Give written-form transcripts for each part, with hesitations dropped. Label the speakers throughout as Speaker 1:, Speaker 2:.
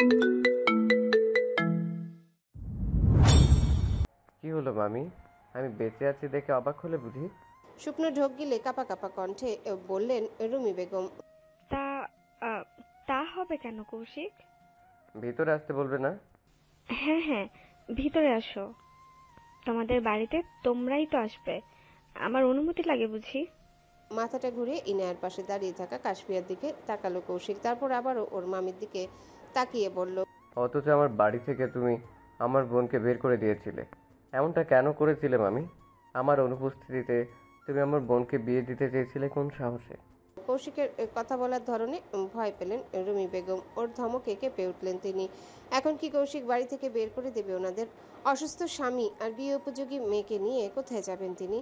Speaker 1: কি হলো মামি? আমি বেঁচে আছি দেখে অবাক হলে বুঝি?
Speaker 2: শুকনো ঢোক গিলে কাপা কাপা কণ্ঠে বললেন রুমি বেগম।
Speaker 3: তা আহ, তা হবে কেন কৌশিক?
Speaker 1: ভিতরে আসতে বলবে না?
Speaker 3: হ্যাঁ হ্যাঁ, ভিতরে আসো। তোমাদের বাড়িতে তোমরাই তো আসবে, আমার অনুমতি লাগে বুঝি?
Speaker 2: মাথাটা ঘুরিয়ে ইনায়ার পাশে দাঁড়িয়ে থাকা কাশফিয়ার দিকে তাকালো কৌশিক, তারপর আবারও ওর মামির দিকে তাকিয়ে বলল,
Speaker 1: অথচ আমার বাড়ি থেকে তুমি আমার বোনকে বের করে দিয়েছিলে। এমনটা কেন করেছিলে মামি? আমার অনুপস্থিতিতে তুমি আমার বোনকে বিয়ে দিতে চেয়েছিলে কোন সাহসে?
Speaker 2: কৌশিকের কথা বলার ধরনে ভয় পেলেন রুমি বেগম। ওর ধমকে কেঁপে উঠলেন তিনি। এখন কি কৌশিক বাড়ি থেকে বের করে দেবে ওনাদের? অসুস্থ স্বামী আর বিয়ে উপযোগী মেয়েকে নিয়ে কোথায় যাবেন তিনি?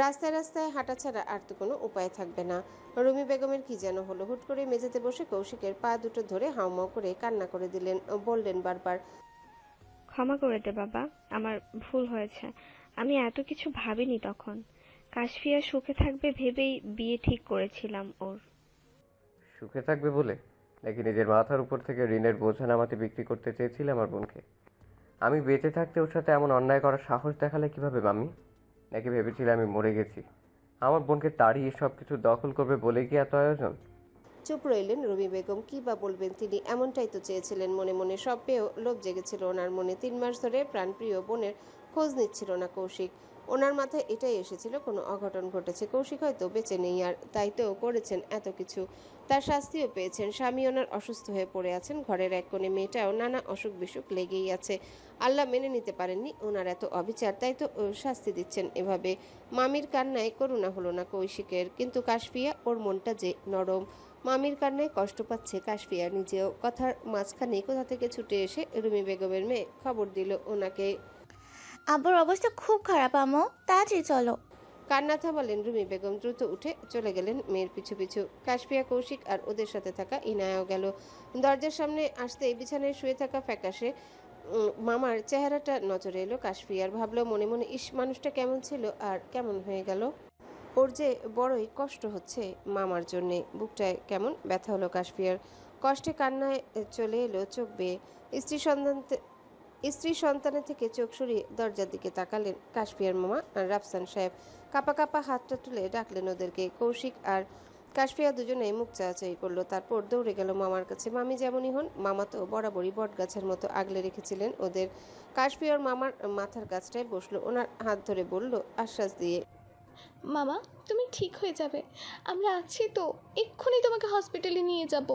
Speaker 2: রাস্তায় রাস্তায় হাঁটা ছাড়া আর তো কোনো উপায় থাকবে না। রুমি বেগমের কি যেন হলো, হুট করে মেঝেতে বসে কৌশিকের পা দুটো ধরে হাউমাউ করে কান্না করে দিলেন। বললেন বারবার,
Speaker 3: ক্ষমা করে দে বাবা, আমার ভুল হয়েছে। আমি এত কিছু ভাবিনি তখন। কাশফিয়া সুখে থাকবে ভেবেই বিয়ে ঠিক করেছিলাম ওর।
Speaker 1: সুখে থাকবে বলে নাকি নিজের মাথার উপর থেকে ঋণের বোঝা নামাতে বিক্রি করতে চেয়েছিলে আমার বোনকে? আমি বেঁচে থাকতে ওর সাথে এমন অন্যায় করার সাহস দেখালে কিভাবে মামি? নাকি ভেবেছিলে আমি মরে গেছি, আমার বোনকে তাড়িয়ে সব কিছু দখল করবে বলে কি এত আয়োজন?
Speaker 2: চুপ রইলেন রুমি বেগম। কি বা বলবেন তিনি? এমনটাই তো চেয়েছিলেন মনে মনে। সব পেয়েও লোভ জেগেছিল ওনার মনে। 3 মাস ধরে প্রাণপ্রিয় বোনের খোঁজ নিচ্ছিল না কৌশিক। ওনার মাথায় এটাই এসেছিল কোনো অঘটন ঘটেছে, কৌশিক হয়তো বেঁচে নেই আর, তাই তো করেছেন এত কিছু। তার শাস্তিও পেয়েছেন। স্বামী ওনার অসুস্থ হয়ে পড়ে আছেন, ঘরের এক কোণে মেয়েটাও নানা অসুখ বিসুখ লেগেই আছে। আল্লাহ মেনে নিতে পারেননি ওনার এত অবিচার, তাই তো শাস্তি দিচ্ছেন এভাবে। মামির কান্নায় করুণা হলো না কৌশিকের, কিন্তু কাশফিয়া, ওর মনটা যে নরম। মামির কান্নায় কষ্ট পাচ্ছে কাশফিয়া নিজেও। কথার মাঝখানে কোথা থেকে ছুটে এসে রুমি বেগমের মেয়ে খবর দিল ওনাকে।
Speaker 4: আব্বুর অবস্থা খুব খারাপ আম্মু, তাড়াতাড়ি চলো।
Speaker 2: কান্না থামালেন রুমি বেগম, দ্রুত উঠে চলে গেলেন মেয়ের পিছু পিছু। কাশফিয়া, কৌশিক আর ওদের সাথে থাকা ইনায়াও গেল। দরজার সামনে আসতেই বিছানায় শুয়ে থাকা ফ্যাকাশে মামার চেহারাটা নজরে এলো কাশফিয়ার। ভাবলো মনে মনে, ইস, মানুষটা কেমন ছিল আর কেমন হয়ে গেল। ওর যে বড়ই কষ্ট হচ্ছে মামার জন্যে। বুকটায় কেমন ব্যথা হলো কাশফিয়ার। কষ্টে কান্নায় চলে এলো চোখ বেয়ে। স্ত্রী সন্তান স্ত্রী সন্তানের থেকে চোখ সরিয়ে দরজার দিকে তাকালেন কাশফিয়ার মামা আর রাফসান সাহেব। কাপা কাপা হাতটা তুলে ডাকলেন ওদেরকে। কৌশিক আর কাশফিয়া দুজনেই মুখ চাওয়াচাই করলো, তারপর দৌড়ে গেল মামার কাছে। মামি যেমনই হন, মামা তো বরাবরই বট গাছের মতো আগলে রেখেছিলেন ওদের। কাশফিয়ার মামার মাথার কাছটায় বসলো, ওনার হাত ধরে বলল আশ্বাস দিয়ে,
Speaker 5: মামা, তুমি ঠিক হয়ে যাবে, আমরা আছি তো, এক্ষুনি তোমাকে হসপিটালে নিয়ে যাব।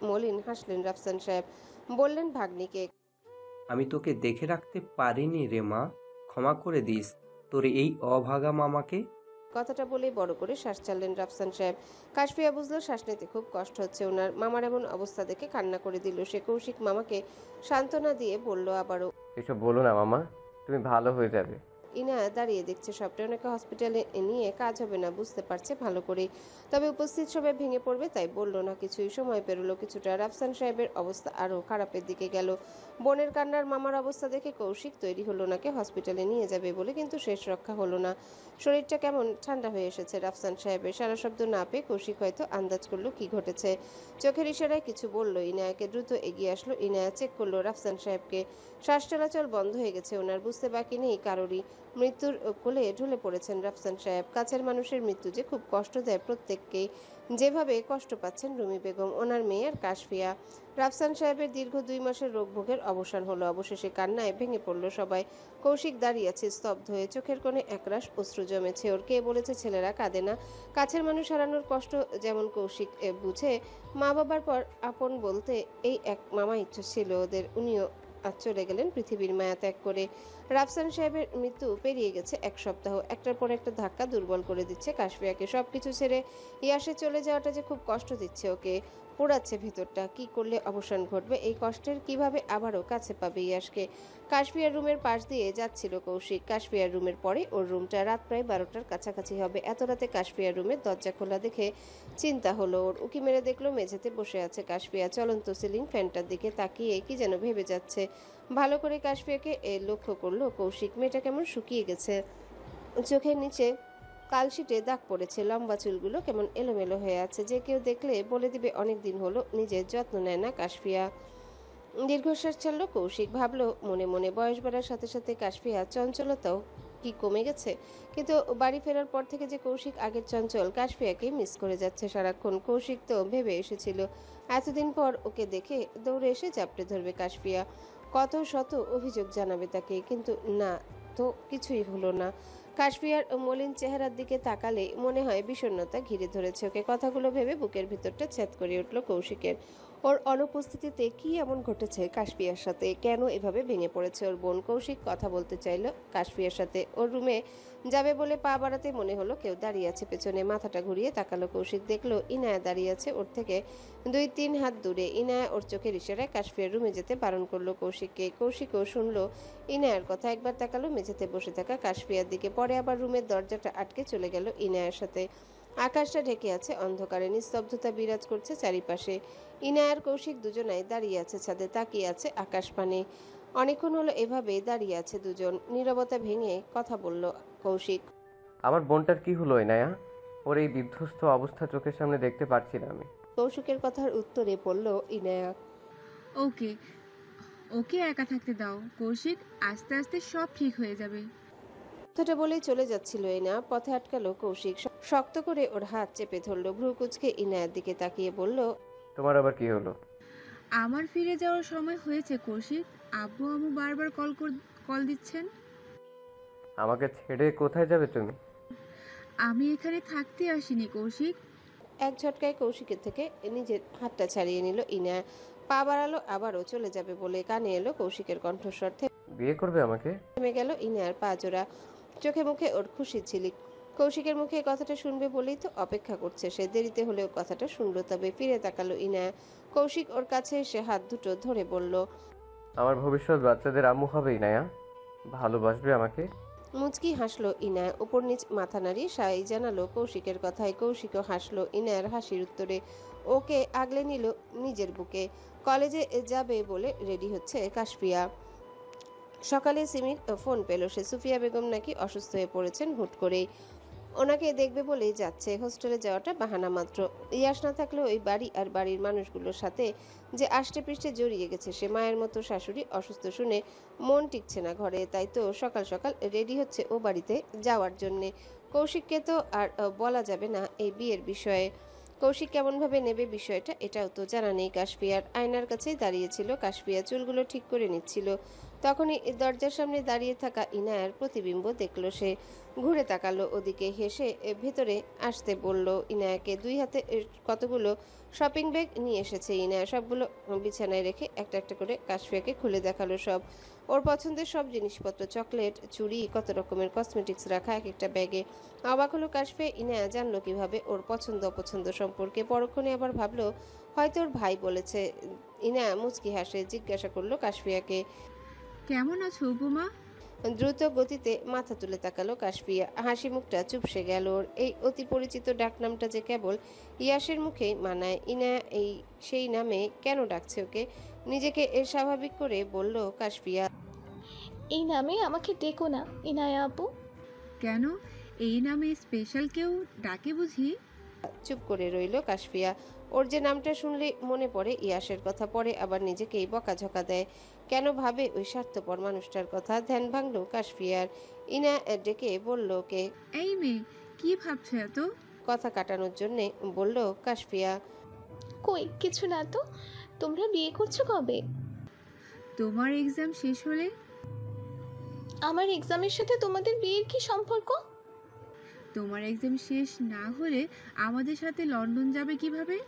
Speaker 2: মলিন হাসলেন রাফসান সাহেব। বললেন ভাগ্নিকে,
Speaker 6: আমি তোকে দেখে রাখতে পারিনি রে মা, ক্ষমা করে দিস তোর এই অভাগা মামাকে।
Speaker 2: কথাটা বলে বড় করে শ্বাস ছাড়লেন রাফসান সাহেব। কাশফিয়া বুঝলো শ্বাস নিতে খুব কষ্ট হচ্ছে ওনার। মামার এমন অবস্থা দেখে কান্না করে দিল সে। কৌশিক মামাকে সান্ত্বনা দিয়ে বলল আবারও,
Speaker 1: এসব বলো না মামা, তুমি ভালো হয়ে যাবে।
Speaker 2: ইনা দাঁড়িয়ে দেখছে সবটা। ওনাকে হসপিটালে নিয়ে কাজ হবে না, বুঝতে পারছে ভালো করেই। তবে উপস্থিত সবাই ভেঙে পড়বে, তাই বলল না কিছুই। সময় পেরোলো কিছুটা। রাফসান সাহেবের অবস্থা আরও খারাপের দিকে গেল। বোনের কান্নার মামার অবস্থা দেখে কৌশিক তৈরি হলো ওনাকে হসপিটালে নিয়ে যাবে বলে, কিন্তু শেষ রক্ষা হলো না। শরীরটা কেমন ঠান্ডা হয়ে এসেছে রাফসান সাহেবের। সারা শব্দ না পেয়ে কৌশিক হয়তো আন্দাজ করলো কি ঘটেছে। চোখের ইশারায় কিছু বলল ইনায়াকে। দ্রুত এগিয়ে আসলো ইনায়া, চেক করলো রাফসান সাহেবকে। শ্বাস চলাচল বন্ধ হয়ে গেছে ওনার, বুঝতে বাকি নেই কারোরই। মৃত্যুর কোলে ঢলে পড়েছেন রাফসান সাহেব। কাছের মানুষের মৃত্যু যে খুব কষ্ট দেয় প্রত্যেককেই, যেভাবে কষ্ট পাচ্ছেন রুমি বেগম, ওনার মেয়ে আর কাশফিয়া। রাফসান সাহেবের দীর্ঘ 2 মাসের রোগভোগের অবসান হলো অবশেষে। কান্নায় ভেঙে পড়ল সবাই। কৌশিক দাঁড়িয়ে আছে স্তব্ধ হয়ে, চোখের কোণে একরাশ অশ্রু জমেছে ওর। কে বলেছে ছেলেরা কাঁদে না? কাছের মানুষ হারানোর কষ্ট যেমন কৌশিক বুঝে, মা বাবার পর আপন বলতে এই এক মামা ইচ্ছে ছিল ওদের। উনিও আজ চলে গেলেন পৃথিবীর মায়া ত্যাগ করে। রাফসান সাহেবের মৃত্যু পেরিয়ে গেছে 1 সপ্তাহ। একটার পর একটা ধাক্কা দুর্বল করে দিচ্ছে কাশফিয়াকে। সবকিছু ছেড়ে ইয়াসে চলে যাওয়াটা যে খুব কষ্ট দিচ্ছে ওকে, পোড়াচ্ছে ভেতরটা। কি করলে অবসান ঘটবে এই কষ্টের? কিভাবে আবারও কাছে পাবে ইয়াসকে? কাশফিয়ার রুমের পাশ দিয়ে যাচ্ছিল কৌশিক। কাশফিয়ার রুমের পরে ওর রুমটা। রাত প্রায় 12টার কাছাকাছি হবে। এত রাতে কাশফিয়ার রুমের দরজা খোলা দেখে চিন্তা হলো ওর। উকি মেরে দেখলো মেঝেতে বসে আছে কাশফিয়া, চলন্ত সিলিং ফ্যানটার দিকে তাকিয়ে কি যেন ভেবে যাচ্ছে। ভালো করে কাশফিয়াকে লক্ষ্য করলো কৌশিক। মেয়েটা কেমন শুকিয়ে গেছে, চোখের নিচে কালশিটে দাগ পড়েছে, লম্বা চুলগুলো কেমন এলোমেলো হয়ে আছে। যে কেউ দেখলে বলে দিবে অনেক দিন হলো নিজের যত্ন নেয় না কাশফিয়া। দীর্ঘশ্বাস ছাড়লো কৌশিক। ভাবলো মনে মনে বয়স বাড়ার সাথে সাথে কাশফিয়া চঞ্চলতাও কি কমে গেছে। কিন্তু বাড়ি ফেরার পর থেকে যে কৌশিক আগের চঞ্চল কাশফিয়াকে মিস করে যাচ্ছে সারাক্ষণ। কৌশিক তো ভেবে এসেছিল এতদিন পর ওকে দেখে দৌড়ে এসে চাপড়ে ধরবে কাশফিয়া, কত শত অভিযোগ জানাবে তাকে, কিন্তু না, তো কিছুই হলো না। কাশফিয়ার মলিন চেহারার দিকে তাকালে মনে হয় বিষণ্ণতা ঘিরে ধরেছে ওকে। কথাগুলো ভেবে বুকের ভিতরটা ছেদ করে উঠল কৌশিকের। ওর অনুপস্থিতিতে কি এমন ঘটেছে কাশফিয়ার সাথে? কেন এভাবে ভেঙে পড়েছে ওর বোন? কৌশিক কথা বলতে চাইল কাশফিয়ার সাথে। ওর রুমে যাবে বলে পা বাড়াতে মনে হলো কেউ দাঁড়িয়ে আছে পেছনে। মাথাটা ঘুরিয়ে তাকালো কৌশিক, দেখলো ইনায়া দাঁড়িয়ে আছে ওর থেকে 2-3 হাত দূরে। ইনায়া ওর চোখের ইশারায় কাশফিয়ার রুমে যেতে বারণ করলো কৌশিককে। কৌশিকও শুনলো ইনায়ার কথা, একবার তাকালো মেঝেতে বসে থাকা কাশফিয়ার দিকে, পরে আবার রুমের দরজাটা আটকে চলে গেল ইনায়ার সাথে। আকাশটা ঢেকে আছে অন্ধকারে, নিস্তব্ধতা বিরাজ করছে চারিপাশে। ইনায়ার কৌশিক দুজনাই দাঁড়িয়ে আছে ছাদে, তাকিয়ে আছে আকাশ পানে। অনেকক্ষণ হলো এভাবেই দাঁড়িয়ে আছে দুজন। নীরবতা ভেঙে কথা বলল কৌশিক।
Speaker 1: আমার বোনটার কি হলো ইনায়া? ওর এই বিধ্বস্ত অবস্থা চোখের সামনে দেখতে পারছি না আমি।
Speaker 2: কৌশিকের কথার উত্তরে পড়ল ইনায়া।
Speaker 7: ওকে ওকে একা থাকতে দাও কৌশিক, আস্তে আস্তে সব ঠিক হয়ে যাবে।
Speaker 2: কথাটা বলেই চলে যাচ্ছিল ইনা, পথে আটকালো কৌশিক। শক্ত করে ওর হাত চেপে ধরল। ভ্রু কুচকে ইনায়ার দিকে তাকিয়ে বলল,
Speaker 1: তোমার আবার কি হলো?
Speaker 7: আমার ফিরে যাওয়ার সময় হয়েছে কৌশিক, আব্বু আম্মু বারবার কল দিচ্ছেন।
Speaker 1: আমাকে ছেড়ে কোথায় যাবে তুমি?
Speaker 7: আমি এখানে থাকতে আসিনি কৌশিক।
Speaker 2: এক ঝটকায় কৌশিকের থেকে নিজের হাতটা ছাড়িয়ে নিল ইনায়া। পা বাড়ালো আবারও চলে যাবে বলে। কানে এলো কৌশিকের কণ্ঠস্বর।
Speaker 1: বিয়ে করবে আমাকে?
Speaker 2: থেমে গেল ইনায়ার পা জোড়া। চোখে মুখে ওর খুশির ঝিলিক। কৌশিকের মুখে এই কথাটা শুনবে বলেই তো অপেক্ষা করছে সে। দেরিতে হলেও কথাটা শুনলো। তবে ফিরে তাকালো ইনায়া। কৌশিক ওর কাছে এসে হাত দুটো ধরে বলল,
Speaker 1: আমার ভবিষ্যৎ বাচ্চাদের আম্মু হবে ইনায়া? ভালোবাসবে আমাকে?
Speaker 2: মুচকি হাসলো ইনায়া। উপর নিচ মাথা নাড়িয়ে সাই জানালো কৌশিকের কথায়। কৌশিকও হাসলো ইনায়ার হাসির উত্তরে। ওকে আগলে নিল নিজের বুকে। কলেজে যাবে বলে রেডি হচ্ছে কাশফিয়া। সকালে সিমির ফোন পেল সে। সুফিয়া বেগম নাকি অসুস্থ হয়ে পড়েছেন হুট করেই। ওনাকে দেখবে বলেই যাচ্ছে। হোস্টেলে যাওয়াটা বাহানা মাত্র। ইয়াস না থাকলেও ওই বাড়ি আর বাড়ির মানুষগুলোর সাথে যে আষ্টে পৃষ্ঠে জড়িয়ে গেছে সে। মায়ের মতো শাশুড়ি অসুস্থ শুনে মন টিকছে না ঘরে, তাই তো সকাল সকাল রেডি হচ্ছে ও বাড়িতে যাওয়ার জন্যে। কৌশিককে তো আর বলা যাবে না এই বিয়ের বিষয়ে। কৌশিক কেমনভাবে নেবে বিষয়টা এটাও তো জানা নেই কাশফিয়ার। আয়নার কাছেই দাঁড়িয়েছিল কাশফিয়া, চুলগুলো ঠিক করে নিচ্ছিল। তখনই দরজার সামনে দাঁড়িয়ে থাকা ইনায়ার প্রতিবিম্ব দেখল সে। ঘুরে তাকালো ওদিকে, হেসে ভেতরে আসতে বলল ইনায়াকে। 2 হাতে কতগুলো শপিং ব্যাগ নিয়ে এসেছে ইনায়া। সবগুলো বিছানায় রেখে একটা একটা করে কাশফিয়াকে খুলে দেখালো সব। ওর পছন্দের সব জিনিসপত্র, চকলেট, চুড়ি, কত রকমের কসমেটিক্স রাখা এক একটা ব্যাগে। অবাক হলো কাশফিয়া। ইনায়া জানলো কিভাবে ওর পছন্দ অপছন্দ সম্পর্কে? পরক্ষণে আবার ভাবলো হয়তো ওর ভাই বলেছে। ইনায়া মুচকি হাসে জিজ্ঞাসা করলো কাশফিয়াকে,
Speaker 7: কেমন আছো উপমা?
Speaker 2: দ্রুত গতিতে মাথা তুলে তাকালো কাশফিয়া। হাসি মুখটা চুপসে গেল ওর। এই অতি পরিচিত ডাকনামটা যে কেবল ইয়াসের মুখেই মানায়। ইনায়া এই সেই নামে কেন ডাকছে ওকে? নিজেকে স্বাভাবিক করে বলল কাশফিয়া।
Speaker 5: এই নামে আমাকে ডেকো না ইনায়া আপু।
Speaker 7: কেন, এই নামে স্পেশাল কেউ ডাকে বুঝি?
Speaker 2: চুপ করে রইল কাশফিয়া। ওর যে নামটা শুনলে মনে পড়ে ইয়াসের কথা, পরে আবার নিজেকেই বকাঝকা দেয়। কেন ভাবে ওই স্বার্থপর মানুষটার কথা? ধ্যান ভাঙল কাশফিয়ার। ইনা ডেকে বলল ওকে।
Speaker 7: এই মেয়ে, কি ভাবছো এত?
Speaker 2: কথা কাটানোর জন্যে বলল কাশফিয়া।
Speaker 5: কই কিছু না তো, তোমরা বিয়ে করছো কবে?
Speaker 7: তোমার এক্সাম শেষ হলে।
Speaker 5: আমার এক্সামের সাথে তোমাদের বিয়ের কি সম্পর্ক?
Speaker 7: তোমার এক্সাম শেষ না হলে আমাদের সাথে লন্ডন যাবে কিভাবে?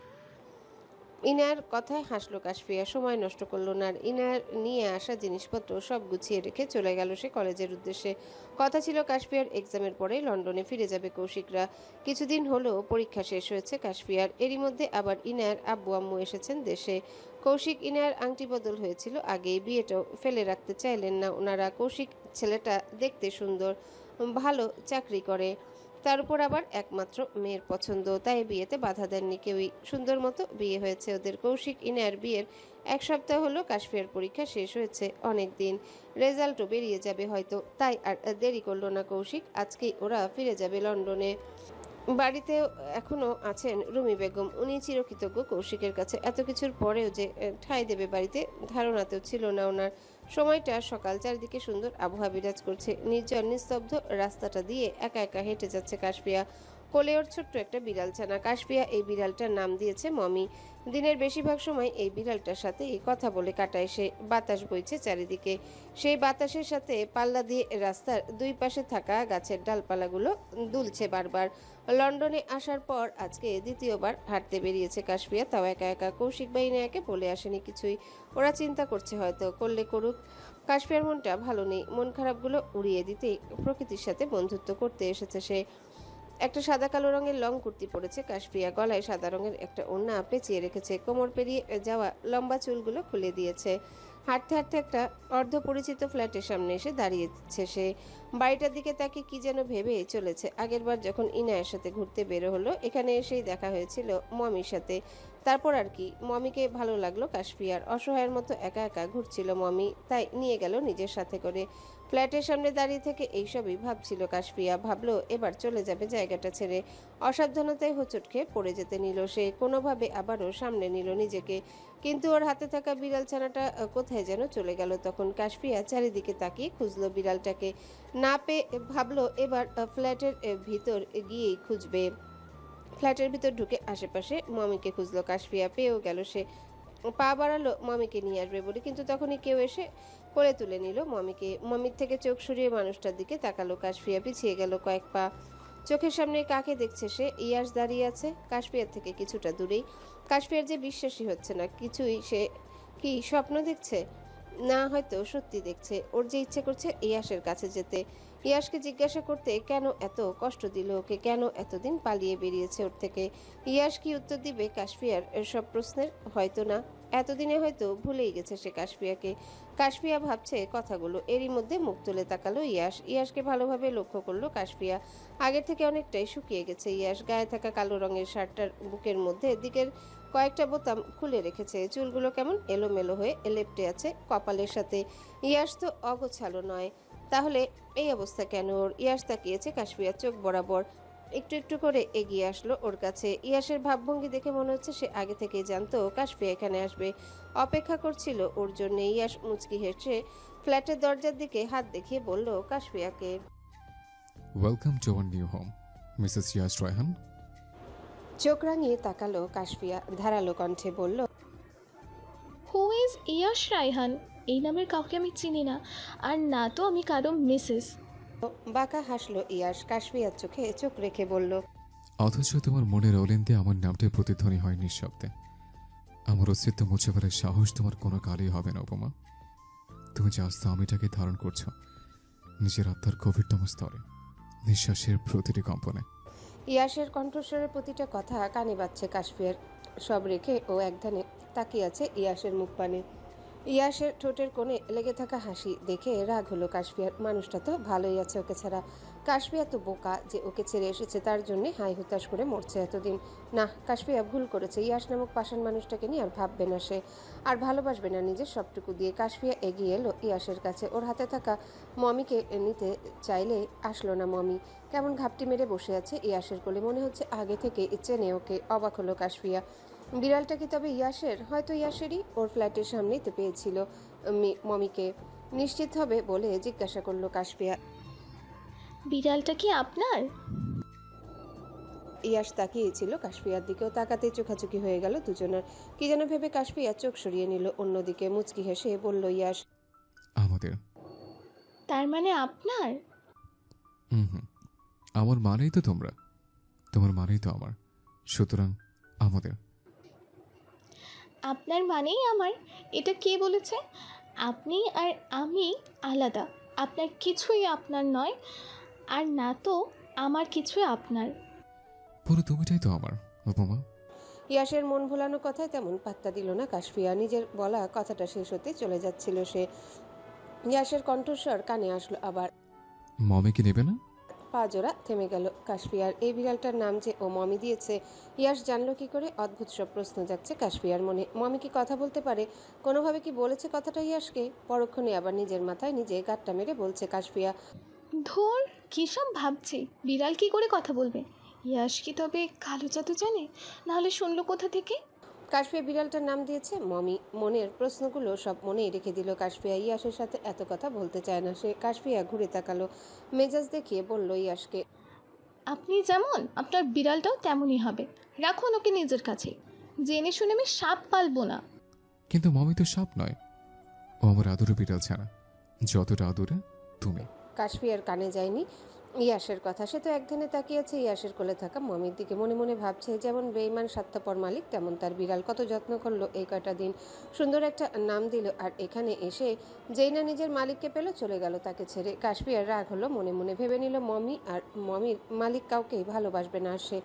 Speaker 2: ইনার কথায় হাসলো কাশফিয়া। সময় নষ্ট করলো না। আর ইনার নিয়ে আসা জিনিসপত্র সব গুছিয়ে রেখে চলে গেল সে কলেজের উদ্দেশ্যে। কথা ছিল কাশফিয়ার এক্সামের পরে লন্ডনে ফিরে যাবে কৌশিকরা। কিছুদিন হলো পরীক্ষা শেষ হয়েছে কাশফিয়ার। এরই মধ্যে আবার ইনার আব্বু আম্মু এসেছেন দেশে। কৌশিক ইনার আংটি বদল হয়েছিল আগেই, বিয়েটাও ফেলে রাখতে চাইলেন না ওনারা। কৌশিক ছেলেটা দেখতে সুন্দর, ভালো চাকরি করে, তার উপর আবার একমাত্র মেয়ের পছন্দ, তাই বিয়েতে বাধা দেননি কেউই। সুন্দর মতো বিয়ে হয়েছে ওদের। কৌশিক ইনার বিয়ের 1 সপ্তাহ হলো কাশফিয়ার পরীক্ষা শেষ হয়েছে অনেক দিন। রেজাল্টও বেরিয়ে যাবে হয়তো, তাই আর দেরি করলো না কৌশিক। আজকেই ওরা ফিরে যাবে লন্ডনে। বাড়িতে এখনো আছেন রুমি বেগম। উনি চিরকৃতজ্ঞ কৌশিকের কাছে। এত কিছুর পরেও যে ঠাঁই দেবে বাড়িতে, ধারণাতেও ছিল না ওনার। সময়টা সকাল, চারিদিকে সুন্দর আবহাওয়া বিরাজ করছে। নির্জন নিস্তব্ধ রাস্তাটা দিয়ে একা একা হেঁটে যাচ্ছে কাশফিয়া। কোলে ওর ছোট্ট একটা বিড়াল ছানা। কাশফিয়া এই বিড়ালটার নাম দিয়েছে মমি। দিনের বেশিরভাগ সময় এই বিড়ালটার সাথেই কথা বলে কাটায় সে। বাতাস বইছে চারিদিকে। সেই বাতাসের সাথে পাল্লা দিয়ে রাস্তার দুই পাশে থাকা গাছের ডালপালাগুলো দুলছে বারবার। লন্ডনে আসার পর আজকে দ্বিতীয়বার হাঁটতে বেরিয়েছে কাশফিয়া, তাও একা একা। কৌশিক বাহিনী একে বলে আসেনি কিছুই। ওরা চিন্তা করছে হয়তো, করলে করুক। কাশফিয়ার মনটা ভালো নেই। মন খারাপগুলো উড়িয়ে দিতেই প্রকৃতির সাথে বন্ধুত্ব করতে এসেছে সে। একটা সাদা কালো রঙের লং কুর্তি পরেছে কাশফিয়া। গলায় সাদা রঙের একটা ওড়না পেঁচিয়ে রেখেছে। কোমর পেরিয়ে যাওয়া লম্বা চুলগুলো খুলে দিয়েছে। হাঁটতে হাঁটতে একটা অর্ধপরিচিত ফ্ল্যাটের সামনে এসে দাঁড়িয়েছে সে। বাড়িটার দিকে তাকে কি যেন ভেবে চলেছে। আগেরবার যখন ইনায়ের সাথে ঘুরতে বেরো হলো, এখানে এসেই দেখা হয়েছিল মমির সাথে। তারপর আর কি, মমিকে ভালো লাগলো কাশফিয়ার। অসহায়ের মতো একা একা ঘুরছিল মমি, তাই নিয়ে গেল নিজের সাথে করে। ফ্ল্যাটের সামনে দাঁড়িয়ে থেকে এইসবই ভাবছিল কাশফিয়া। ভাবলো এবার চলে যাবে জায়গাটা ছেড়ে। অসাবধানতায় হোঁচট খেয়ে পড়ে যেতে নিল সে। কোনোভাবে আবারও সামনে নিল নিজেকে, কিন্তু ওর হাতে থাকা বিড়াল ছানাটা কোথায় যেন চলে গেল। তখন কাশফিয়া চারিদিকে তাকিয়ে খুঁজলো বিড়ালটাকে। না পেয়ে ভাবলো এবার ফ্ল্যাটের ভিতর গিয়েই খুঁজবে। ফ্ল্যাটের ভিতর ঢুকে আশেপাশে মমিকে খুঁজলো কাশফিয়া। পেয়েও গেল সে। পা বাড়ালো মমিকে নিয়ে আসবে বলে, কিন্তু তখনই কেউ এসে কোলে তুলে নিল মমিকে। মমির থেকে চোখ সরিয়ে মানুষটার দিকে তাকালো কাশফিয়া। পিছিয়ে গেল কয়েক পা। চোখের সামনে কাকে দেখছে সে? ইয়াস দাঁড়িয়ে আছে কাশফিয়ার থেকে কিছুটা দূরেই। কাশফিয়ার যে বিশ্বাসই হচ্ছে না কিছুই। সে কি স্বপ্ন দেখছে, না হয়তো সত্যি দেখছে। ওর যে ইচ্ছে করছে ইয়াসের কাছে যেতে, ইয়াসকে জিজ্ঞাসা করতে কেন এত কষ্ট দিল ওকে, কেন এতদিন পালিয়ে বেরিয়েছে ওর থেকে। ইয়াস কি উত্তর দিবে কাশফিয়ার সব প্রশ্নের? হয়তো না। এতদিনে হয়তো ভুলেই গেছে সে কাশফিয়াকে। কাশফিয়া ভাবছে কথাগুলো। এরই মধ্যে মুখ তুলে তাকালো ইয়াস। ইয়াসকে ভালোভাবে লক্ষ্য করলো কাশফিয়া। আগের থেকে অনেকটাই শুকিয়ে গেছে ইয়াস। গায়ে থাকা কালো রঙের শার্টটার বুকের মধ্যে দিকের কয়েকটা বোতাম খুলে রেখেছে। চুলগুলো কেমন এলোমেলো হয়ে লেপ্টে আছে কপালের সাথে। ইয়াস তো অগোছালো নয়, তাহলে এই অবস্থা কেন ওর? ইয়াস তাকিয়েছে কাশফিয়ার চোখ বরাবর। একটু একটু করে এগিয়ে আসলো ওর কাছে। ইয়াসের ভাবভঙ্গি দেখে মনে হচ্ছে সে আগে থেকেই জানতো কাশফিয়া এখানে আসবে, অপেক্ষা করছিল ওর জন্য। ইয়াস মুচকি হেসে ফ্ল্যাটের দরজার দিকে হাত দেখিয়ে বলল কাশফিয়াকে,
Speaker 8: welcome to our new home, Mrs Yas Raihan.
Speaker 2: চোখ রাঙিয়ে তাকালো কাশফিয়া, ধারালো কণ্ঠে বলল,
Speaker 5: হু ইজ ইয়াশ রায়হান? এই নামের কাউকে আমি চিনি না, আর না তো আমি কারো মিসেস।
Speaker 2: বাঁকা হাসলো ইয়াস। কাশফিয়ার চোখে চোখ রেখে বলল,
Speaker 8: অথচ তোমার মনের অলিন্দে আমার নামটাই প্রতিধ্বনি হয় নিঃশব্দে। আমার অস্তিত্ব মুছে ফেলার সাহস তোমার কোনো কালেই হবে না উপমা। তুমি যে আস্ত আমিটাকে ধারণ করছো নিজের আত্মার গভীরতম স্তরে, নিঃশ্বাসের প্রতিটি কম্পনে।
Speaker 2: ইয়াসের কণ্ঠস্বরের প্রতিটা কথা কানে বাজছে কাশফিয়ার। সব রেখে ও একধানে তাকিয়ে আছে ইয়াসের মুখ পানে। ইয়াসের ঠোঁটের কোণে লেগে থাকা হাসি দেখে রাগ হলো কাশফিয়ার। মানুষটা তো ভালোই আছে ওকে ছাড়া। কাশফিয়া তো বোকা যে ওকে ছেড়ে এসেছে, তার জন্যে হাই হুতাশ করে মরছে এতদিন। না, কাশফিয়া ভুল করেছে। ইয়াস নামক পাষাণ মানুষটাকে নিয়ে আর ভাববে না সে, আর ভালোবাসবে না নিজের সবটুকু দিয়ে। কাশফিয়া এগিয়ে এলো ইয়াসের কাছে। ওর হাতে থাকা মমিকে নিতে চাইলে আসলো না মমি। কেমন ঘাপটি মেরে বসে আছে ইয়াসের কোলে, মনে হচ্ছে আগে থেকে চেনে ওকে। অবাক হলো কাশফিয়া। বিড়ালটা কি তবে ইয়াসের? হয়তো ইয়াসেরই। ওর ফ্ল্যাটের সামনেই তো পেয়েছিল মমিকে। নিশ্চিত হবে বলে জিজ্ঞাসা করলো কাশফিয়া,
Speaker 5: বিড়ালটা কি আপনার?
Speaker 2: ইয়াস তাকিয়েছিল কাশফিয়ার দিকেও। তাকাতেই চোখাচোখি হয়ে গেল দুজনের। কি যেন ভেবে কাশফিয়া চোখ সরিয়ে নিল অন্যদিকে। মুচকি হেসে বলল ইয়াস,
Speaker 8: আমাদের।
Speaker 5: তার মানে আপনার?
Speaker 8: হুম, আমার মানেই তো তোমরা, তোমার মানেই তো আমার, সুতরাং আমাদের।
Speaker 5: আপনার মানেই আমার? এটা কে বলেছে? আপনি আর আমি আলাদা। আপনার কিছুই আপনার নয়, আর না তো আমার কিছুই আপনার।
Speaker 8: পুরো তুমিটাই তো আমার উপমা।
Speaker 2: ইয়াসের মন ভোলানো কথায় তেমন পাত্তা দিল না কাশফিয়া। নিজের বলা কথাটা শেষ হতে চলে যাচ্ছিল সে। ইয়াসের কণ্ঠস্বর কানে আসলো আবার।
Speaker 8: মমি কি নেবে না?
Speaker 2: পা জোড়া থেমে গেল কাশফিয়ার। এই বিড়ালটার নাম যে ও মমি দিয়েছে, ইয়াস জানলো কি করে? অদ্ভুত সব প্রশ্ন যাচ্ছে কাশফিয়ার মনে। মমি কি কথা বলতে পারে? কোনোভাবে কি বলেছে কথাটা ইয়াসকে? পরক্ষণে আবার নিজের মাথায় নিজে গাঁটটা মেরে বলছে কাশফিয়া,
Speaker 5: ধুর, কী সব ভাবছি। বিড়াল কি করে কথা বলবে? ইয়াশ কি তবে কালো জাদু জানে? নাহলে শুনলো কোথা থেকে?
Speaker 2: কাশফিয়া বিড়ালটার নাম দিয়েছে মমি। মনের প্রশ্নগুলো সব মনেই রেখে দিল কাশফিয়া। ইয়াসের সাথে এত কথা বলতে চায় না সে। কাশফিয়া ঘুরে তাকালো, মেজাজ দেখিয়ে বলল ইয়াসকে,
Speaker 5: আপনি যেমন আপনার বিড়ালটাও তেমনই হবে। রাখুন ওকে নিজের কাছে। জেনে শুনে আমি সাপ পালবো না।
Speaker 8: কিন্তু মমি তো সাপ নয়, ও আমার আদরে বিড়াল ছাড়া, যতটা আদরে তুমি।
Speaker 2: কাশফিয়ার কানে যায়নি ইয়াসের কথা। সে তো একদিনে তাকিয়েছে ইয়াসের কোলে থাকা মমির দিকে। মনে মনে ভাবছে, যেমন বেঈমান স্বার্থপর মালিক তেমন তার বিড়াল। কত যত্ন করলো এই কয়টা দিন, সুন্দর একটা নাম দিল, আর এখানে এসে যেই না নিজের মালিককে পেল চলে গেল তাকে ছেড়ে। কাশফিয়ার রাগ হলো, মনে মনে ভেবে নিল মমি আর মমির মালিক কাউকেই ভালোবাসবে না। সে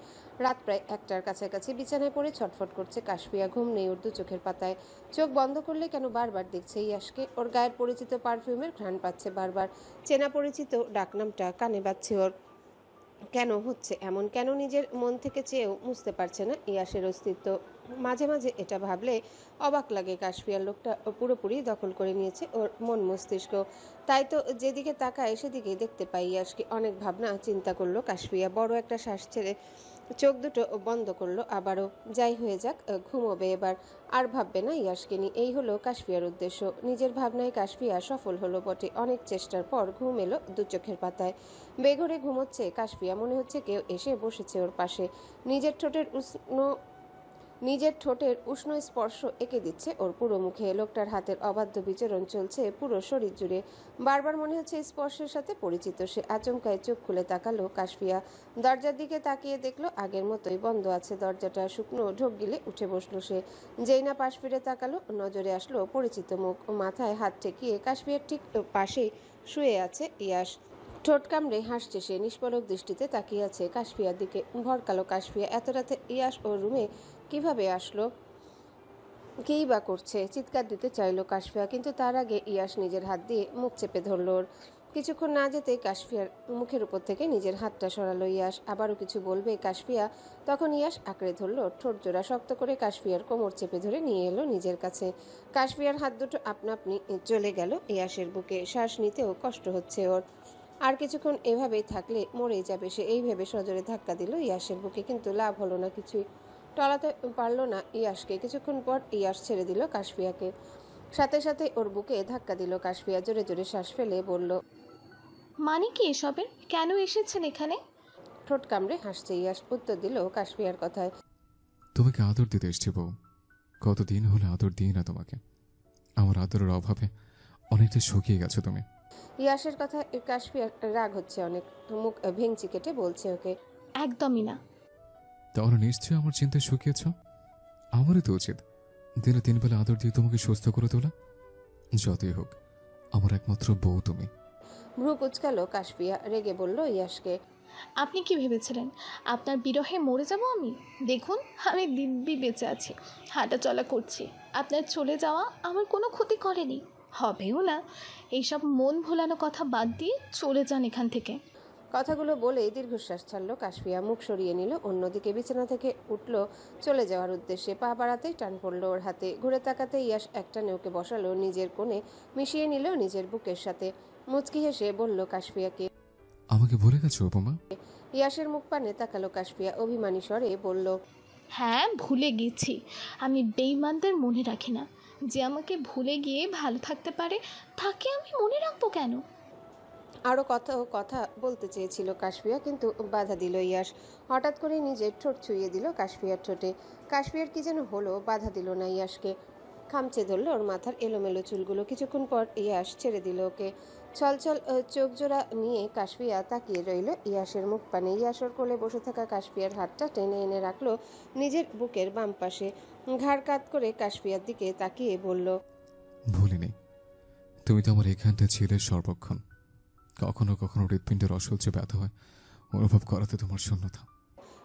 Speaker 2: রাত প্রায় 1টার কাছাকাছি বিছানায় পড়ে ছটফট করছে কাশফিয়া। ঘুম নেই ওর দু চোখের পাতায়। চোখ বন্ধ করলে কেন বারবার দেখছে ইয়াসকে। ওর গায়ের পরিচিত পারফিউমের ঘ্রাণ পাচ্ছে বারবার। চেনা পরিচিত ডাকনামটা কানে বাজছে ওর। কেন হচ্ছে এমন? কেন নিজের মন থেকে চেয়েও বুঝতে পারছে না ইয়াসের অস্তিত্ব? মাঝে মাঝে এটা ভাবলে অবাক লাগে, কাশফিয়ার লোকটা পুরোপুরি দখল করে নিয়েছে ওর মন মস্তিষ্ক। তাই তো যেদিকে তাকায় সেদিকেই দেখতে পাই ইয়াসকে। অনেক ভাবনা চিন্তা করলো কাশফিয়া। বড় একটা শ্বাস ছেড়ে চোখ দুটো বন্ধ করলো আবারও। যাই হয়ে যাক, ঘুমোবে এবার, আর ভাববে না ইয়াসকে নিয়ে। এই হলো কাশফিয়ার উদ্দেশ্য। নিজের ভাবনায় কাশফিয়া সফল হলো বটে। অনেক চেষ্টার পর ঘুম এলো দু চোখের পাতায়। বেঘরে ঘুমোচ্ছে কাশফিয়া। মনে হচ্ছে কেউ এসে বসেছে ওর পাশে। নিজের ঠোঁটের উষ্ণ স্পর্শ এঁকে দিচ্ছে ওর পুরো মুখে। লোকটার হাতের অবাধ্য বিচরণ চলছে পুরো শরীর জুড়ে। বারবার মনে হচ্ছে স্পর্শের সাথে পরিচিত সে। আচমকায় চোখ খুলে তাকালো কাশফিয়া। দরজার দিকে তাকিয়ে দেখলো আগের মতোই বন্ধ আছে দরজাটা। শুকনো ঢোক গিলে উঠে বসলো সে। যেই না পাশ ফিরে তাকালো, নজরে আসলো পরিচিত মুখ। মাথায় হাত ঠেকিয়ে কাশফিয়ার ঠিক পাশেই শুয়ে আছে ইয়াস। ঠোঁট কামড়ে হাসছে সে। নিষ্পলক দৃষ্টিতে তাকিয়ে আছে কাশফিয়ার দিকে। ভরকালো কাশফিয়া। এত রাতে ইয়াস ওর রুমে কিভাবে আসলো? কেই বা করছে? চিৎকার দিতে চাইলো কাশফিয়া, কিন্তু তার আগে ইয়াস নিজের হাত দিয়ে মুখ চেপে ধরল ওর। কিছুক্ষণ না যেতেই কাশফিয়ার মুখের উপর থেকে নিজের হাতটা সরালো ইয়াস। আবারও কিছু বলবে কাশফিয়া, তখন ইয়াস আঁকড়ে ধরল ঠোঁট জোড়া শক্ত করে কাশফিয়ার কোমর চেপে ধরে নিয়ে এলো নিজের কাছে। কাশফিয়ার হাত দুটো আপনা আপনি চলে গেল ইয়াসের বুকে। শ্বাস নিতেও কষ্ট হচ্ছে ওর। আর কিছুক্ষণ এভাবেই থাকলে মরেই যাবে সে, এই ভেবে সজোরে ধাক্কা দিল ইয়াসের বুকে, কিন্তু লাভ হলো না কিছুই। টলাতে পারল না ইয়াসকে। কিছুক্ষণ পর ইয়াস ছেড়ে দিল কাশফিয়াকে। সাথে সাথে ওর বুকে ধাক্কা দিল কাশফিয়া। জোরে জোরে শ্বাস ফেলে বলল,
Speaker 5: মানে কি এসবের? কেন এসেছেন এখানে?
Speaker 2: ঠোঁট কামড়ে হাসছে ইয়াস। উত্তর দিল কাশফিয়ার কথায়,
Speaker 8: তোমাকে আদর দিতে এসছি বউ। কতদিন হলে আদর দিই না তোমাকে। আমার আদরের অভাবে অনেকটা শুকিয়ে গেছো তুমি।
Speaker 2: ইয়াসের কথা কাশফিয়ার রাগ হচ্ছে অনেক। মুখ ভেঙচি কেটে বলছে ওকে,
Speaker 5: একদমই না।
Speaker 8: তাহলে নিশ্চয়ই আমার চিন্তায় শুকিয়েছ। আমারই তো উচিত দিনে 3 বেলা আদর দিয়ে তোমাকে সুস্থ করে তোলা। যতই হোক আমার একমাত্র বউ তুমি।
Speaker 2: ভ্রু কুচকালো কাশফিয়া। রেগে বলল ইয়াসকে,
Speaker 5: আপনি কি ভেবেছিলেন আপনার বিরহে মরে যাব আমি? দেখুন আমি দিব্যি বেঁচে আছি, হাঁটা চলা করছি। আপনার চলে যাওয়া আমার কোনো ক্ষতি করেনি, হবেও না। এইসব মন ভোলানো কথা বাদ দিয়ে চলে যান এখান থেকে।
Speaker 2: কথাগুলো বলেই দীর্ঘশ্বাস ছাড়লো কাশফিয়া। মুখ সরিয়ে নিল অন্যদিকে। বিছানা থেকে উঠল চলে যাওয়ার উদ্দেশ্যে। পা বাড়াতেই টান পড়লো ওর হাতে। ঘুরে তাকাতে ইয়াস একটা নেউকে বসালো নিজের কোণে, মিশিয়ে নিল নিজের বুকের সাথে। মুচকি হেসে বলল কাশফিয়াকে,
Speaker 8: আমাকে ভুলে গেছো উপমা?
Speaker 2: ইয়াসের মুখ পানে তাকালো কাশফিয়া। অভিমানী স্বরে বলল,
Speaker 5: হ্যাঁ ভুলে গেছি। আমি বেঈমানদের মনে রাখি না। যে আমাকে ভুলে গিয়ে ভালো থাকতে পারে তাকে আমি মনে রাখবো কেন?
Speaker 2: আরও কথা বলতে চেয়েছিল কাশফিয়া, কিন্তু বাধা দিল ইয়াস। হঠাৎ করে নিজের ঠোঁট ছুঁয়ে দিল কাশফিয়ার ঠোঁটে। কাশফিয়ার কি যেন হলো, বাধা দিল না ইয়াসকে। খামচে ধরল ওর মাথার এলোমেলো চুলগুলো। কিছুক্ষণ পর ইয়াস ছেড়ে দিল ওকে। ছলছল চোখ জোড়া নিয়ে কাশফিয়া তাকিয়ে রইল ইয়াসের মুখ পানে। ইয়াস ওর কোলে বসে থাকা কাশফিয়ার হাতটা টেনে এনে রাখলো নিজের বুকের বাম পাশে। ঘাড় কাত করে কাশফিয়ার দিকে তাকিয়ে বলল,
Speaker 8: ভুলিনি। তুমি তো আমার এখানটা ছিলে সর্বক্ষণ। কখনো কখনো হৃৎপিণ্ডের অসহ্য ব্যথা হয় অনুভব করাতে তোমার শূন্যতা।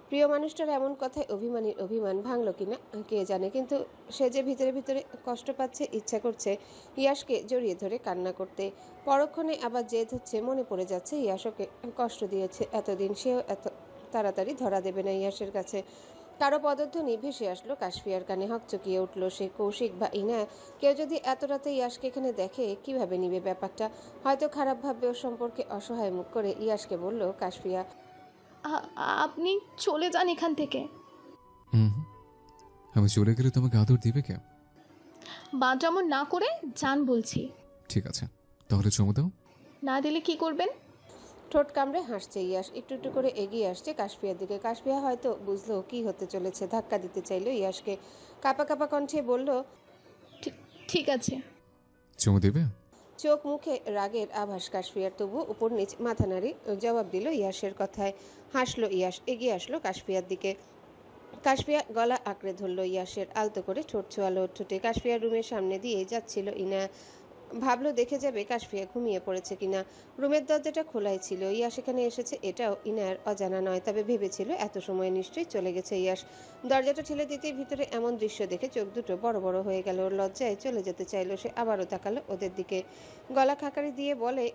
Speaker 2: প্রিয় মানুষটার এমন কথায় অভিমানীর অভিমান ভাঙল কিনা কে জানে, কিন্তু সে যে ভিতরে ভিতরে কষ্ট পাচ্ছে, ইচ্ছা করছে ইয়াসকে জড়িয়ে ধরে কান্না করতে। পরক্ষণে আবার জেদ হচ্ছে, মনে পড়ে যাচ্ছে ইয়াস ওকে কষ্ট দিয়েছে এতদিন, সেও এত তাড়াতাড়ি ধরা দেবে না ইয়াসের কাছে। কারো পদধ্বনি ভেসে আসলো কাশফিয়ার কানে। হকচকিয়ে উঠল সে। কৌশিক বা ইনা কেউ যদি এত রাতে ইয়াসকে এখানে দেখে কিভাবে নিবে ব্যাপারটা? হয়তো খারাপ ভাববে ওর সম্পর্কে। অসহায় মুখ করে ইয়াসকে বলল কাশফিয়া,
Speaker 5: আপনি চলে যান এখান থেকে।
Speaker 8: হুম, আমি চলে গেলে তোমাকে আদর দিবে কে?
Speaker 5: বাজামন না করে যান বলছি।
Speaker 8: ঠিক আছে, তাহলে চুমু দাও।
Speaker 5: না দিলে কি করবেন?
Speaker 2: ঠোঁট কামড়ে হাসছে ইয়াশ, একটু একটু করে এগিয়ে আসছে কাশফিয়ার দিকে। কাশফিয়া হয়তো বুঝলো কি হতে চলেছে, ধাক্কা দিতে চাইলো ইয়াশকে। কাপা কাপা কণ্ঠে বলল,
Speaker 5: ঠিক আছে।
Speaker 8: চুমু দিবে?
Speaker 2: চোখ মুখে রাগের আভাস কাশফিয়ার, তবু উপর নিচ মাথা নাড়ি জবাব দিল ইয়াশের কথায়। হাসলো ইয়াশ, এগিয়ে আসলো কাশফিয়ার দিকে। কাশফিয়া গলা আঁকড়ে ধরলো ইয়াশের, আলতো করে ঠোঁট ছোঁয়ালো ঠোঁটে। কাশফিয়ার রুমের সামনে দিয়ে যাচ্ছিল ইনা, ভাবলো দেখে যাবে কাশফিয়া ঘুমিয়ে পড়েছে কিনা। রুমের দরজাটা খোলাই ছিল, ইয়াশ এখানে এসেছে এটাও ইনার অজানা নয়, তবে ভেবেছিল এত সময় নিশ্চয়ই চলে গেছে ইয়াশ। দরজাটা ঠেলে দিতেই ভিতরে এমন দৃশ্য দেখে চোখ দুটো বড় বড় হয়ে গেল। ওর লজ্জায় চলে যেতে চাইলো সে, আবারও তাকালো ওদের দিকে, গলা খাকারি দিয়ে বলে,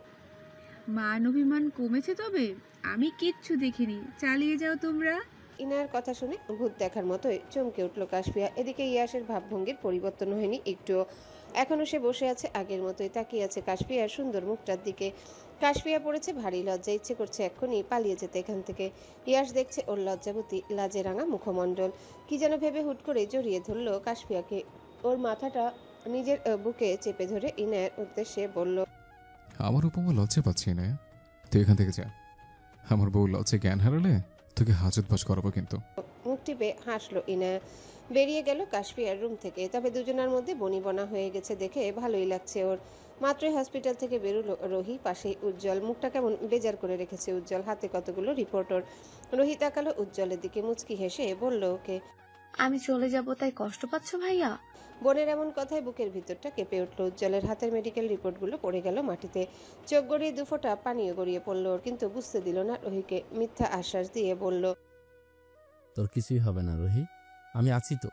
Speaker 7: মান অভিমান কমেছে তবে? আমি কিচ্ছু দেখিনি, চালিয়ে যাও তোমরা।
Speaker 2: ইনার কথা শুনে ভূত দেখার মতোই চমকে উঠল কাশফিয়া। এদিকে ইয়াশের ভাবভঙ্গির পরিবর্তন হয়নি একটুও, এখনো সে বসে আছে আগের মতোই, তাকিয়ে আছে কাশফিয়ার সুন্দর মুখটার দিকে। কাশফিয়া পড়েছে ভারী লজ্জা, ইচ্ছে করছে এক্ষুনি পালিয়ে যেতে এখান থেকে। ইয়াশ দেখছে ওর লজ্জাবতী লাজে রাঙা মুখমণ্ডল, কি যেন ভেবে হুট করে জড়িয়ে ধরলো কাশফিয়াকে। ওর মাথাটা নিজের বুকে চেপে ধরে ইনার উদ্দেশ্যে বলল,
Speaker 8: আমার উপমা লজ্জা পাচ্ছি না, তুই এখান থেকে যা। আমার বউ লজ্জা জ্ঞান হারালে তোকে হাজত বাস করাবো কিন্তু।
Speaker 2: মুখ টিপে হাসলো ইনা। বেরিয়ে গেল কাশফিয়ার রুম থেকে। তবে দুজনের মধ্যে বনিবনা হয়ে গেছে দেখে ভালোই লাগছে ওর। মাত্রই হসপিটাল থেকে বেরোলো রোহি, পাশেই উজ্জ্বল। মুখটা কেমন বেজার করে রেখেছে উজ্জ্বল, হাতে কতগুলো রিপোর্টার। রোহি তাকালো উজ্জ্বলের দিকে, মুচকি হেসে বলল ওকে।
Speaker 9: আমি চলে যাব তাই কষ্ট পাচ্ছ ভাইয়া?
Speaker 2: বোনের এমন কথায় বুকের ভিতরটা কেঁপে উঠল উজ্জ্বলের। হাতের মেডিকেল রিপোর্টগুলো পড়ে গেল মাটিতে, চোখ গড়িয়ে দুফোঁটা পানিও গড়িয়ে পড়ল ওর, কিন্তু বুঝতে দিল না রোহিকে। মিথ্যা আশ্বাস দিয়ে বলল,
Speaker 10: তোর কিছুই হবে না রোহি, আমি আছি তো।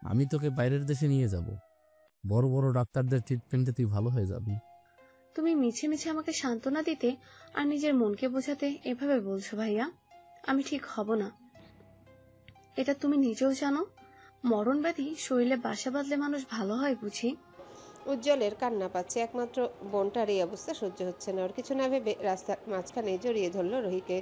Speaker 10: আমি তোকে বাইরের দেশে নিয়ে যাব, বড় বড় ডাক্তারদের ট্রিটমেন্টে তুই ভালো হয়ে যাবি।
Speaker 9: তুমি মিছে মিছে আমাকে সান্ত্বনা দিতে আর নিজের মনকে বোঝাতে এভাবে বলছো ভাইয়া? আমি ঠিক হব না, এটা তুমি নিজেও জানো। মরণ ব্যাধি শরীরে বাসা বাঁধলে মানুষ ভালো হয় বুঝি?
Speaker 2: উজ্জ্বলের কান্না পাচ্ছে, একমাত্র বোনটার এই অবস্থা সহ্য হচ্ছে না ওর। কিছু না ভেবে রাস্তার মাঝখানে জড়িয়ে ধরলো রোহিকে।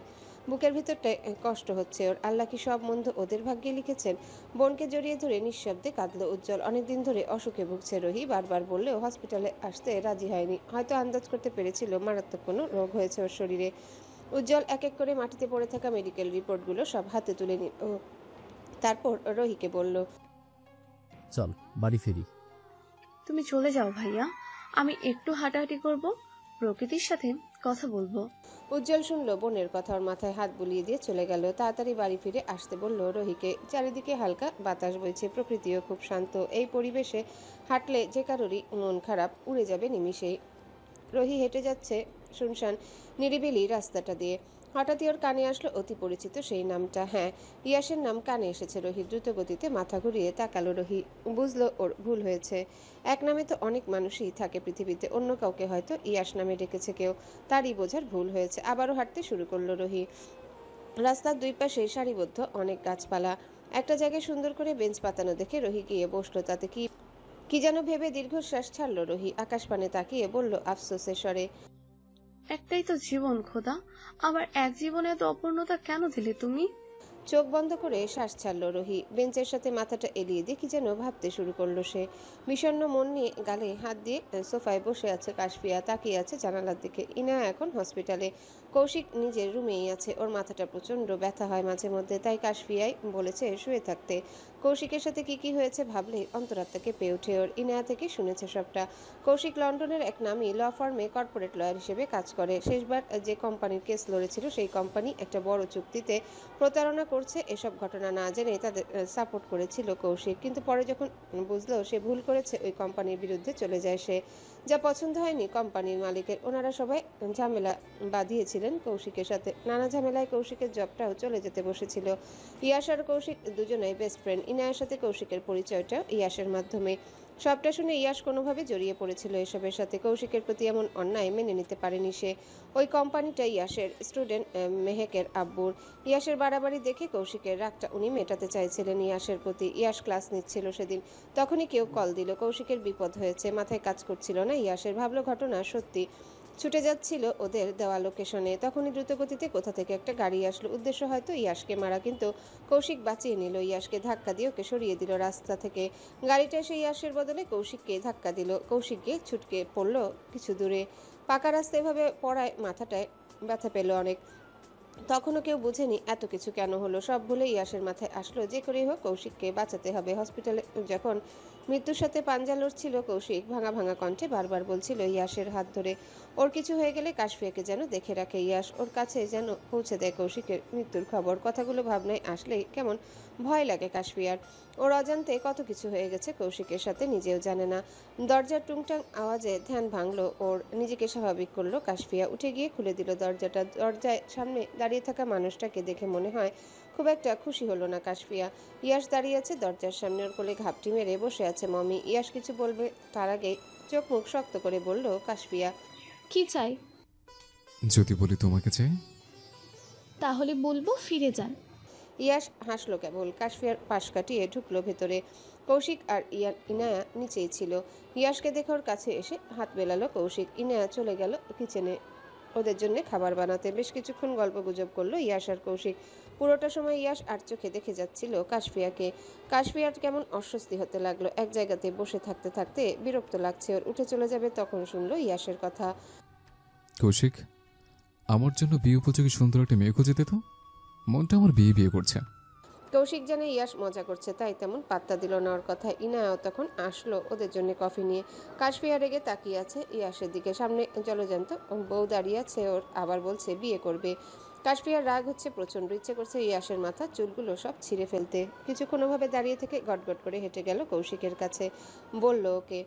Speaker 2: বুকের ভিতরটায় কষ্ট হচ্ছে ওর। আল্লাহ কি সব মন্দ ওদের ভাগ্যে লিখেছেন? বোনকে জড়িয়ে ধরে নিঃশব্দে কাঁদলো উজ্জ্বল। অনেকদিন ধরে অসুখে ভুগছে রোহি, বারবার বললেও হসপিটালে আসতে রাজি হয়নি। হয়তো আন্দাজ করতে পেরেছিল মারাত্মক কোনো রোগ হয়েছে ওর শরীরে। উজ্জ্বল এক এক করে মাটিতে পড়ে থাকা মেডিকেল রিপোর্টগুলো সব হাতে তুলে নিল, তারপর রোহিকে বলল,
Speaker 10: চল বাড়ি ফিরি।
Speaker 9: তুমি চলে যাও ভাইয়া, আমি একটু হাঁটাহাঁটি করব, প্রকৃতির সাথে কথা বলবো।
Speaker 2: উজ্জ্বল শুনলো বোনের কথা, ওর মাথায় হাত বুলিয়ে দিয়ে চলে গেল। তাড়াতাড়ি বাড়ি ফিরে আসতে বলল রোহিকে। চারিদিকে হালকা বাতাস বইছে, প্রকৃতিও খুব শান্ত। এই পরিবেশে হাঁটলে যে কারোরই মন খারাপ উড়ে যাবে নিমিষেই। রোহি হেঁটে যাচ্ছে শুনশান নিরিবিলি রাস্তাটা দিয়ে। হঠাৎই ওর কানে আসলো অতি পরিচিত সেই নামটা। হ্যাঁ, ইয়াসের নাম কানে এসেছে। রোহি দ্রুত গতিতে মাথা ঘুরিয়ে তাকালো। রোহি বুঝলো ওর ভুল হয়েছে। এক নামে তো অনেক মানুষই থাকে পৃথিবীতে, অন্য কাউকে হয়তো ইয়াস নামে ডেকেছে কেউ, তারই বোঝার ভুল হয়েছে। আবারও হাঁটতে শুরু করলো রোহি। রাস্তার দুই পাশে সারিবদ্ধ অনেক গাছপালা। একটা জায়গায় সুন্দর করে বেঞ্চ পাতানো দেখে রোহি গিয়ে বসলো। তাতে কি যেন ভেবে দীর্ঘশ্বাস ছাড়লো রোহি। আকাশপানে তাকিয়ে বলল আফসোসের স্বরে,
Speaker 9: একটাই তো জীবন খোদা, আবার এক জীবনে এত অপূর্ণতা কেন দিলে তুমি?
Speaker 2: চোখ বন্ধ করে শ্বাস ছাড়লো রোহি। বেঞ্চের সাথে মাথাটা এলিয়ে দিয়ে কি যেন ভাবতে শুরু করলো সে। বিষণ্ণ মন নিয়ে গালে হাত দিয়ে সোফায় বসে আছে কাশফিয়া, তাকিয়ে আছে জানালার দিকে। ইনা এখন হসপিটালে, কৌশিক নিজের রুমেই আছে। ওর মাথাটা প্রচন্ড ব্যথা হয় মাঝে মধ্যে, তাই কাশফিয়াই বলেছে শুয়ে থাকতে। কৌশিকের সাথে কি হয়েছে ভাবলে অন্তরাত্মা কেঁপে ওঠে ওর। ইনা থেকে শুনেছে সবটা। কৌশিক লন্ডনের এক নামী ল ফার্মে কর্পোরেট লয়ার হিসেবে কাজ করে। শেষবার যে কোম্পানির কেস লড়েছিল সেই কোম্পানি একটা বড় চুক্তিতে প্রতারণা করছে, এসব ঘটনা না জেনে তাদের সাপোর্ট করেছিল কৌশিক। কিন্তু পরে যখন বুঝলো সে ভুল করেছে, ওই কোম্পানির বিরুদ্ধে চলে যায় সে। যা পছন্দ হয়নি কোম্পানির মালিকের। ওনারা সবাই ঝামেলা বাঁধিয়েছিলেন কৌশিকের সাথে। নানা ঝামেলায় কৌশিকের জবটাও চলে যেতে বসেছিল। ইয়াশ আর কৌশিক দুজনেই বেস্ট ফ্রেন্ড। ইনায়ের সাথে কৌশিকের পরিচয়টাও ইয়াশের মাধ্যমে। সবটা শুনে ইয়াশ কোনোভাবে জড়িয়ে পড়েছিল এসবের সাথে। কৌশিকের প্রতি এমন অন্যায় মেনে নিতে পারেনি সে। ওই কোম্পানিটা ইয়াশের স্টুডেন্ট মেহেকের আব্বুর। ইয়াশের বাড়াবাড়ি দেখে কৌশিকের রাগটা উনি মেটাতে চাইছিলেন ইয়াশের প্রতি। ইয়াশ ক্লাস নিচ্ছিল সেদিন, তখনই কেউ কল দিল। কৌশিকের বিপদ হয়েছে, মাথায় কাজ করছিল না ইয়াশের। ভাবলো ঘটনা সত্যি। ছুটে যাচ্ছিল ওদের দেওয়া লোকেশনে। তখনই দ্রুতগতিতে কোথা থেকে একটা গাড়ি আসলো। উদ্দেশ্য হয়তো ইয়াশকে মারা, কিন্তু কৌশিক বাঁচিয়ে নিল। ইয়াশকে ধাক্কা দিয়ে ওকে সরিয়ে দিল রাস্তা থেকে। গাড়িটা এসে ইয়াশের বদলে কৌশিককে ধাক্কা দিল। কৌশিক গিয়ে ছুটকে পড়ল কিছু দূরে। পাকা রাস্তা এভাবে পড়ায় মাথাটায় ব্যথা পেল অনেক। তখনও কেউ বুঝেনি এত কিছু কেন হলো। সব ভুলে ইয়াশের মাথায় আসলো যে করেই হোক কৌশিককে বাঁচাতে হবে। হসপিটালে যখন মৃত্যুর সাথে পাঞ্জা লড়ছিল, কৌশিক ভাঙা ভাঙা কণ্ঠে বারবার বলছিল ইয়াশের হাত ধরে। ওর কিছু হয়ে গেলে কাশফিয়াকে যেন দেখে রাখে ইয়াশ, ওর কাছে যেন পৌঁছে দেয় কৌশিকের মৃত্যুর খবর। কথাগুলো ভাবনায় আসলেই কেমন ভয় লাগে কাশফিয়ার। ওর অজান্তে কত কিছু হয়ে গেছে কৌশিকের সাথে, নিজেও জানে না। দরজার টুংটাং আওয়াজে ধ্যান ভাঙলো ওর। নিজেকে স্বাভাবিক করলো কাশফিয়া। উঠে গিয়ে খুলে দিল দরজাটা। দরজায় সামনে দাঁড়িয়ে থাকা মানুষটাকে দেখে মনে হয় খুব একটা খুশি হলো না কাশফিয়া। ইয়াশ দাঁড়িয়ে আছে দরজার সামনে, ওর কোলে ঘাপটি মেরে বসে আছে মমি। ইয়াশ কিছু বলবে তার আগে চোখ মুখ শক্ত করে বলল কাশফিয়া,
Speaker 5: কি চাই?
Speaker 8: যদি বলি তোমাকে চাই?
Speaker 5: তাহলে বলবো ফিরে যান।
Speaker 2: ইয়াশ হাসলো কেবল। কাশফিয়ার পাশ কাটিয়ে ঢুকলো ভেতরে। কৌশিক আর ইনায়া নিচেই ছিল। ইয়াশকে দেখে ওর কাছে এসে হাত মেলালো কৌশিক। ইনায়া চলে গেল কিচেনে ওদের জন্য খাবার বানাতে। বেশ কিছুক্ষণ গল্প গুজব করলো ইয়াশ আর কৌশিক। পুরোটা সময় ইয়াশ আর চোখে দেখে যাচ্ছিল কাশফিয়াকে। কাশফিয়ার কেমন অস্বস্তি হতে লাগলো। এক জায়গাতে বসে থাকতে থাকতে বিরক্ত লাগছে ওর। উঠে চলে যাবে তখন শুনলো ইয়াশের কথা।
Speaker 8: কৌশিক, আমার জন্য বিয়ে উপযোগী সুন্দর একটা মেয়ে খুঁজে দে তো। মনটা আমার বিয়ে বিয়ে করছে।
Speaker 2: কৌশিক জানে ইয়াশ মজা করছে, তাই তেমন পাত্তা দিল না ওর কথা। ইনায়াও তখন আসলো ওদের জন্য কফি নিয়ে। কাশফিয়া রেগে তাকিয়ে আছে ইয়াশের দিকে। সামনে জলজান্ত বউ দাঁড়িয়ে আছে ওর, আবার বলছে বিয়ে করবে। কাশফিয়ার রাগ হচ্ছে প্রচণ্ড। ইচ্ছে করছে ইয়াশের মাথা চুলগুলো সব ছিঁড়ে ফেলতে। কিছুক্ষণ ওভাবে দাঁড়িয়ে থেকে গটগট করে হেঁটে গেল কৌশিকের কাছে। বলল ওকে,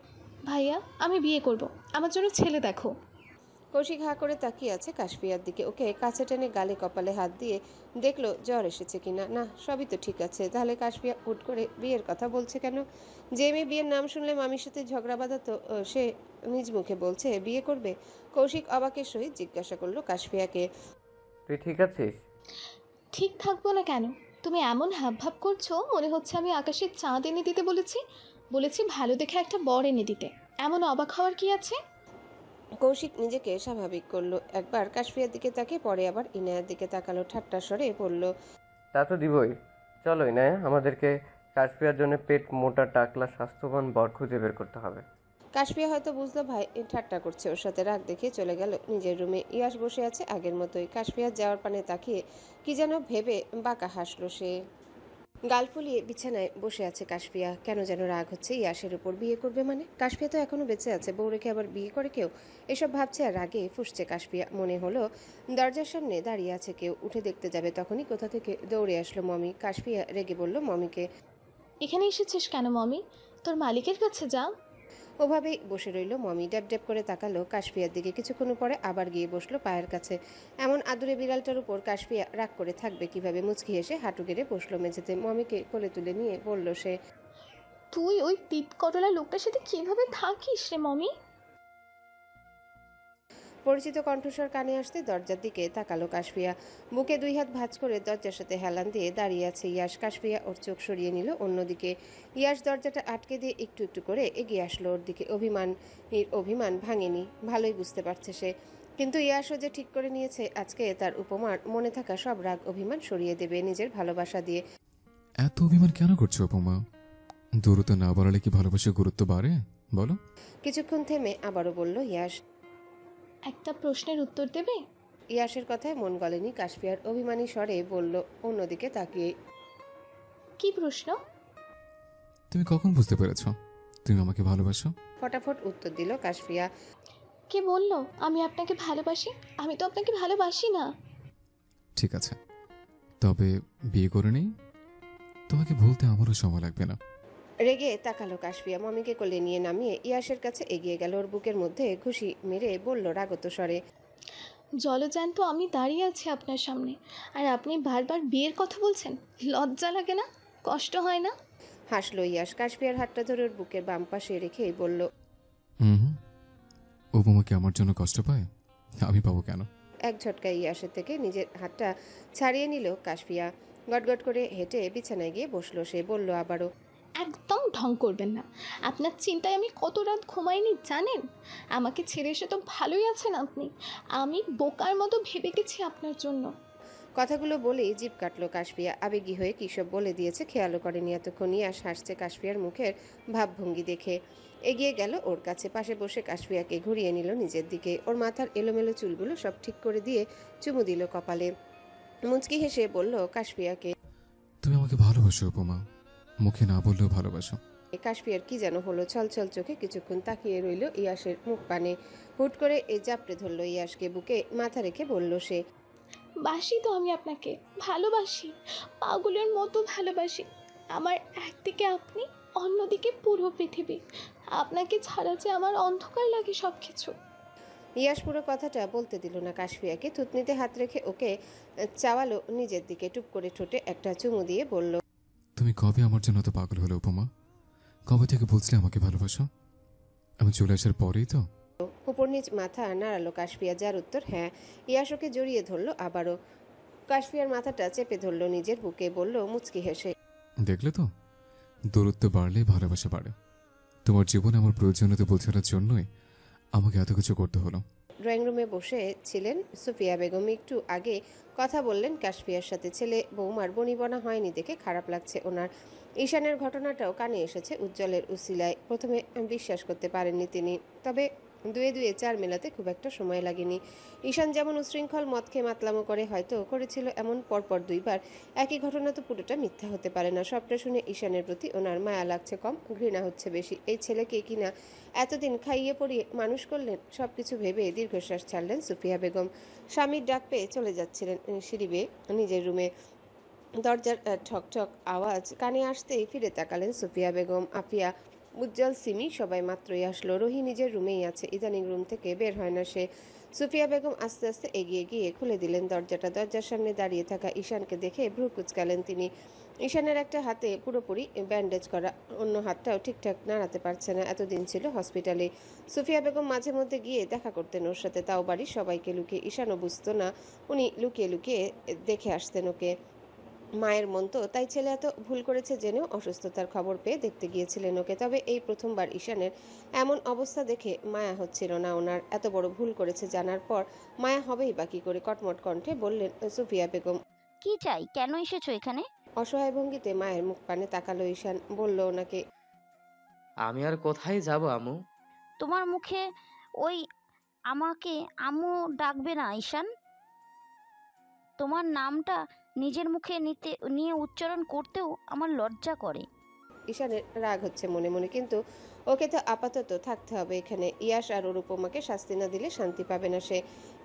Speaker 5: ভাইয়া আমি বিয়ে করব, আমার জন্য ছেলে দেখো।
Speaker 2: কৌশিক হা করে তাকিয়ে আছে কাশফিয়ার দিকে। ওকে কাছে টেনে গালে কপালে হাত দিয়ে দেখলো জ্বর এসেছে কিনা। না, সবই তো ঠিক আছে। তাহলে কাশফিয়া হুট করে বিয়ের কথা বলছে কেন? যে মেয়ে বিয়ের নাম শুনলে মামির সাথে ঝগড়া বাঁধাতো, সে নিজ মুখে বলছে বিয়ে করবে। কৌশিক অবাকের সহিত জিজ্ঞাসা করলো কাশফিয়াকে,
Speaker 1: তুই ঠিক আছিস?
Speaker 5: ঠিক থাকবো না কেন? তুমি এমন হাবভাব করছো মনে হচ্ছে আমি আকাশের চাঁদ এনে দিতে বলেছি ভালো দেখে একটা বর এনে দিতে। এমন অবাক হওয়ার কি আছে?
Speaker 2: কৌশিক নিজেকে স্বাভাবিক করলো। একবার কাশফিয়ার দিকে তাকিয়ে পরে আবার ইনায়ার দিকে তাকালো। ঠাট্টা স্বরে পড়ল,
Speaker 1: তা তো দিবই। চলো ইনায়া, আমাদেরকে কাশফিয়ার জন্য পেট মোটা টাকলা স্বাস্থ্যবান বর খুঁজে বের করতে হবে।
Speaker 2: কাশফিয়া হয়তো বুঝলো ভাই ঠাট্টা করছে ওর সাথে। রাগ দেখে চলে গেল নিজের রুমে। ইয়াশ বসে আছে আগের মতোই। কাশফিয়ার যাওয়ার পানে তাকিয়ে কি যেন ভেবে বাঁকা হাসলো সে। গাল ফুলিয়ে বিছানায় বসে আছে কাশফিয়া। কেন যেন রাগ হচ্ছে ইয়াশের উপর। বিয়ে করবে মানে? কাশফিয়া তো এখনো বেঁচে আছে, বউ রেখে আবার বিয়ে করে কেউ? এসব ভাবছে আর রাগে ফুঁসছে কাশফিয়া। মনে হলো দরজার সামনে দাঁড়িয়ে আছে কেউ। উঠে দেখতে যাবে তখনই কোথা থেকে দৌড়ে আসলো মমি। কাশফিয়া রেগে বলল মমিকে,
Speaker 5: এখানে এসেছিস কেন মমি? তোর মালিকের কাছে যা।
Speaker 2: ওভাবেই বসে রইল মমি। ড্যাব ড্যাব করে তাকালো কাশফিয়ার দিকে। কিছুক্ষণ পরে আবার গিয়ে বসলো পায়ের কাছে। এমন আদুরে বিড়ালটার উপর কাশফিয়া রাগ করে থাকবে কিভাবে? মুচকি এসে হাঁটু গেড়ে বসলো মেঝেতে। মমিকে কোলে তুলে নিয়ে বলল সে,
Speaker 5: তুই ওই তিত কটলা লোকটার সাথে কিভাবে থাকিস রে মমি?
Speaker 2: পরিচিত কণ্ঠস্বর কানে আসতে দরজার দিকে তাকালো কাশফিয়া। বুকে দুই হাত ভাঁজ করে দরজার সাথে হেলান দিয়ে দাঁড়িয়ে আছে ইয়াশ। কাশফিয়া ওর চোখ সরিয়ে নিল অন্যদিকে। ইয়াশ দরজাটা আটকে দিয়ে একটু একটু করে এগিয়ে আসলো ওর দিকে। অভিমান ভাঙেনি, ভালোই বুঝতে পারছে সে। কিন্তু ইয়াশও যে ঠিক করে নিয়েছে আজকে তার উপমার মনে থাকা সব রাগ অভিমান সরিয়ে দেবে নিজের ভালোবাসা দিয়ে।
Speaker 8: এত অভিমান কেন করছো উপমা? দূরত্ব না বাড়ালে কি ভালোবাসার গুরুত্ব বাড়ে বলো?
Speaker 2: কিছুক্ষণ থেমে আবারও বলল ইয়াশ,
Speaker 5: একটা প্রশ্নের উত্তর দেবে?
Speaker 2: ইয়াশের কথায় মন গলেনি কাশফিয়ার। অভিমানী স্বরে বলল অন্যদিকে তাকিয়ে,
Speaker 5: কি প্রশ্ন?
Speaker 8: তুমি কখন বুঝতে পেরেছো তুমি আমাকে ভালোবাসো?
Speaker 2: ফটাফট উত্তর দিল কাশফিয়া।
Speaker 5: কে বললো আমি আপনাকে ভালোবাসি? আমি তো আপনাকে ভালোবাসি না।
Speaker 8: ঠিক আছে, তবে বিয়ে করে নেই। তোমাকে বলতে আমারও সময় লাগবে না।
Speaker 2: রেগে তাকালো কাশফিয়া। মমিকে কোলে নিয়ে নামিয়ে ইয়াশের কাছে এগিয়ে গেল। ওর বুকের মধ্যে ঘুষি মেরে বলল রাগত স্বরে,
Speaker 5: জলজ্যান্ত আমি দাঁড়িয়ে আছি আপনার সামনে, আর আপনি বারবার বিয়ের কথা বলছেন। লজ্জা লাগে না? কষ্ট হয় না?
Speaker 2: হাসলো ইয়াশ। কাশফিয়ার হাতটা ধরে ওর বুকের বাম পাশে রেখেই বলল,
Speaker 8: হুম, উপমাকে আমার জন্য কষ্ট পায়? আমি পাবো কেন?
Speaker 2: এক ঝটকায় ইয়াশের থেকে নিজের হাতটা ছাড়িয়ে নিল কাশফিয়া। গটগট করে হেঁটে বিছানায় গিয়ে বসলো সে। বলল আবারও,
Speaker 5: একদম ঢং করবেন না। আপনার চিন্তায় আমি কত রাত ঘুমাইনি জানেন? আমাকে ছেড়ে এসে তো ভালোই আছেন আপনি। আমি বোকার মতো ভেবে গেছি আপনার জন্য।
Speaker 2: কথাগুলো বলেই জিভ কাটলো কাশফিয়া। আবেগী হয়ে কী সব বলে দিয়েছে খেয়ালও করেনি এতক্ষণ। ইয়াশ হাসছে কাশফিয়ার মুখের ভাবভঙ্গি দেখে। এগিয়ে গেল ওর কাছে, পাশে বসে কাশফিয়াকে ঘুরিয়ে নিল নিজের দিকে। ওর মাথার এলোমেলো চুলগুলো সব ঠিক করে দিয়ে চুমু দিল কপালে। মুচকি হেসে বলল কাশফিয়াকে।
Speaker 8: তুমি আমাকে ভালোবাসো উপমা, মুখে না বললেও ভালোবাসো।
Speaker 2: কাশফিয়ার কি যেন হলো, ছলছল চোখে কিছুক্ষণ তাকিয়ে রইল ইয়াসের মুখ পানে। হুট করে জাপড়ে ধরল ইয়াসকে, বুকে মাথা রেখে বলল সে।
Speaker 5: বাসি তো আমি আপনাকে, ভালোবাসি, পাগলের মতো ভালোবাসি। আমার একদিকে আপনি, অন্যদিকে পুরো পৃথিবী। আপনাকে ছাড়া যে আমার অন্ধকার লাগে সব কিছু।
Speaker 2: ইয়াস পুরো কথাটা বলতে দিল না কাশফিয়াকে। থুতনিতে হাত রেখে ওকে চাওয়ালো নিজের দিকে। টুপ করে ঠোঁটে একটা চুমু দিয়ে বলল,
Speaker 8: তুমি কবে আমার জন্য এত পাগল হলে উপমা? কবে থেকে বলছিলে আমাকে ভালোবাসো? আমি চলে আসার পরেই তো?
Speaker 2: উপর নিচ মাথা নাড়ালো কাশফিয়া, যার উত্তর হ্যাঁ। ইয়াস ওকে জড়িয়ে ধরলো আবারও। কাশফিয়ার মাথাটা চেপে ধরলো নিজের বুকে, বলল মুচকি হেসে,
Speaker 8: দেখলে তো, দূরত্ব বাড়লে ভালোবাসা বাড়ে। তোমার জীবনে আমার প্রয়োজনীয়তা বোঝানোর জন্যই আমাকে এত কিছু করতে হলো।
Speaker 2: ড্রয়িং রুমে বসে ছিলেন সুফিয়া বেগম। একটু আগে কথা বললেন কাশফিয়ার সাথে। ছেলে বৌমার বনিবনা হয়নি দেখে খারাপ লাগছে ওনার। ঈশানের ঘটনাটাও কানে এসেছে উজ্জ্বলের উসিলায়। প্রথমে বিশ্বাস করতে পারেননি তিনি, তবে দুয়ে দুয়ে চার মেলাতে খুব একটা সময় লাগেনি। ঈশান যেমন উশৃঙ্খল মদ খেয়ে মাতলামো করে হয়তো করেছিল এমন পরপর দুইবার, একই ঘটনা তো পুরোটা মিথ্যা হতে পারে না। সবটা শুনে ঈশানের প্রতি ওনার মায়া লাগছে কম, ঘৃণা হচ্ছে বেশি। এই ছেলেকে কিনা এতদিন খাইয়ে পড়িয়ে মানুষ করলেন, সবকিছু ভেবে দীর্ঘশ্বাস ছাড়লেন সুফিয়া বেগম। স্বামীর ডাক পেয়ে চলে যাচ্ছিলেন সিঁড়ি বেয়ে নিজের রুমে। দরজার ঠকঠক আওয়াজ কানে আসতেই ফিরে তাকালেন সুফিয়া বেগম। আফিয়া, উজ্জ্বল, সিমি সবাই মাত্রই আসলো। রোহি নিজের রুমেই আছে, ইদানিং রুম থেকে বের হয় না সে। সুফিয়া বেগম আস্তে আস্তে এগিয়ে গিয়ে খুলে দিলেন দরজাটা। দরজার সামনে দাঁড়িয়ে থাকা ঈশানকে দেখে ভ্রু কুচকালেন তিনি। ঈশানের একটা হাতে পুরোপুরি ব্যান্ডেজ করা, অন্য হাতটাও ঠিকঠাক নাড়াতে পারছে না। এতদিন ছিল হসপিটালে। সুফিয়া বেগম মাঝে মধ্যে গিয়ে দেখা করতেন ওর সাথে, তাও বাড়ির সবাইকে লুকিয়ে। ঈশানও বুঝতো না, উনি লুকিয়ে লুকিয়ে দেখে আসতেন ওকে। মায়ের মন তো, তাই ছেলে এত ভুল করেছে জেনেও অসুস্থতার খবর পেয়ে দেখতে গিয়েছিলেন ওকে। তবে এই প্রথমবার ঈশানের এমন অবস্থা দেখে মায়া হচ্ছিল না ওনার। এত বড় ভুল করেছে জানার পর মায়া হবেই বা কি করে? কটমট কণ্ঠে বললেন সুফিয়া বেগম।
Speaker 11: কি চাই? কেন এসেছো এখানে?
Speaker 2: অসহায় ভঙ্গিতে মায়ের মুখ পানে তাকালো ঈশান, বলল ওনাকে,
Speaker 12: আমি আর কোথায় যাব আম্মু?
Speaker 11: তোমার মুখে ওই আমাকে আম্মু ডাকবে না ঈশান। তোমার নামটা নিজের মুখে নিয়ে উচ্চারণ করতেও আমার লজ্জা করে।
Speaker 2: ঈশানের রাগ হচ্ছে মনে মনে, কিন্তু ওকে তো আপাতত থাকতে হবে এখানে। ইয়াশ আর ওর উপমাকে শাস্তি না দিলে শান্তি পাবে না সে।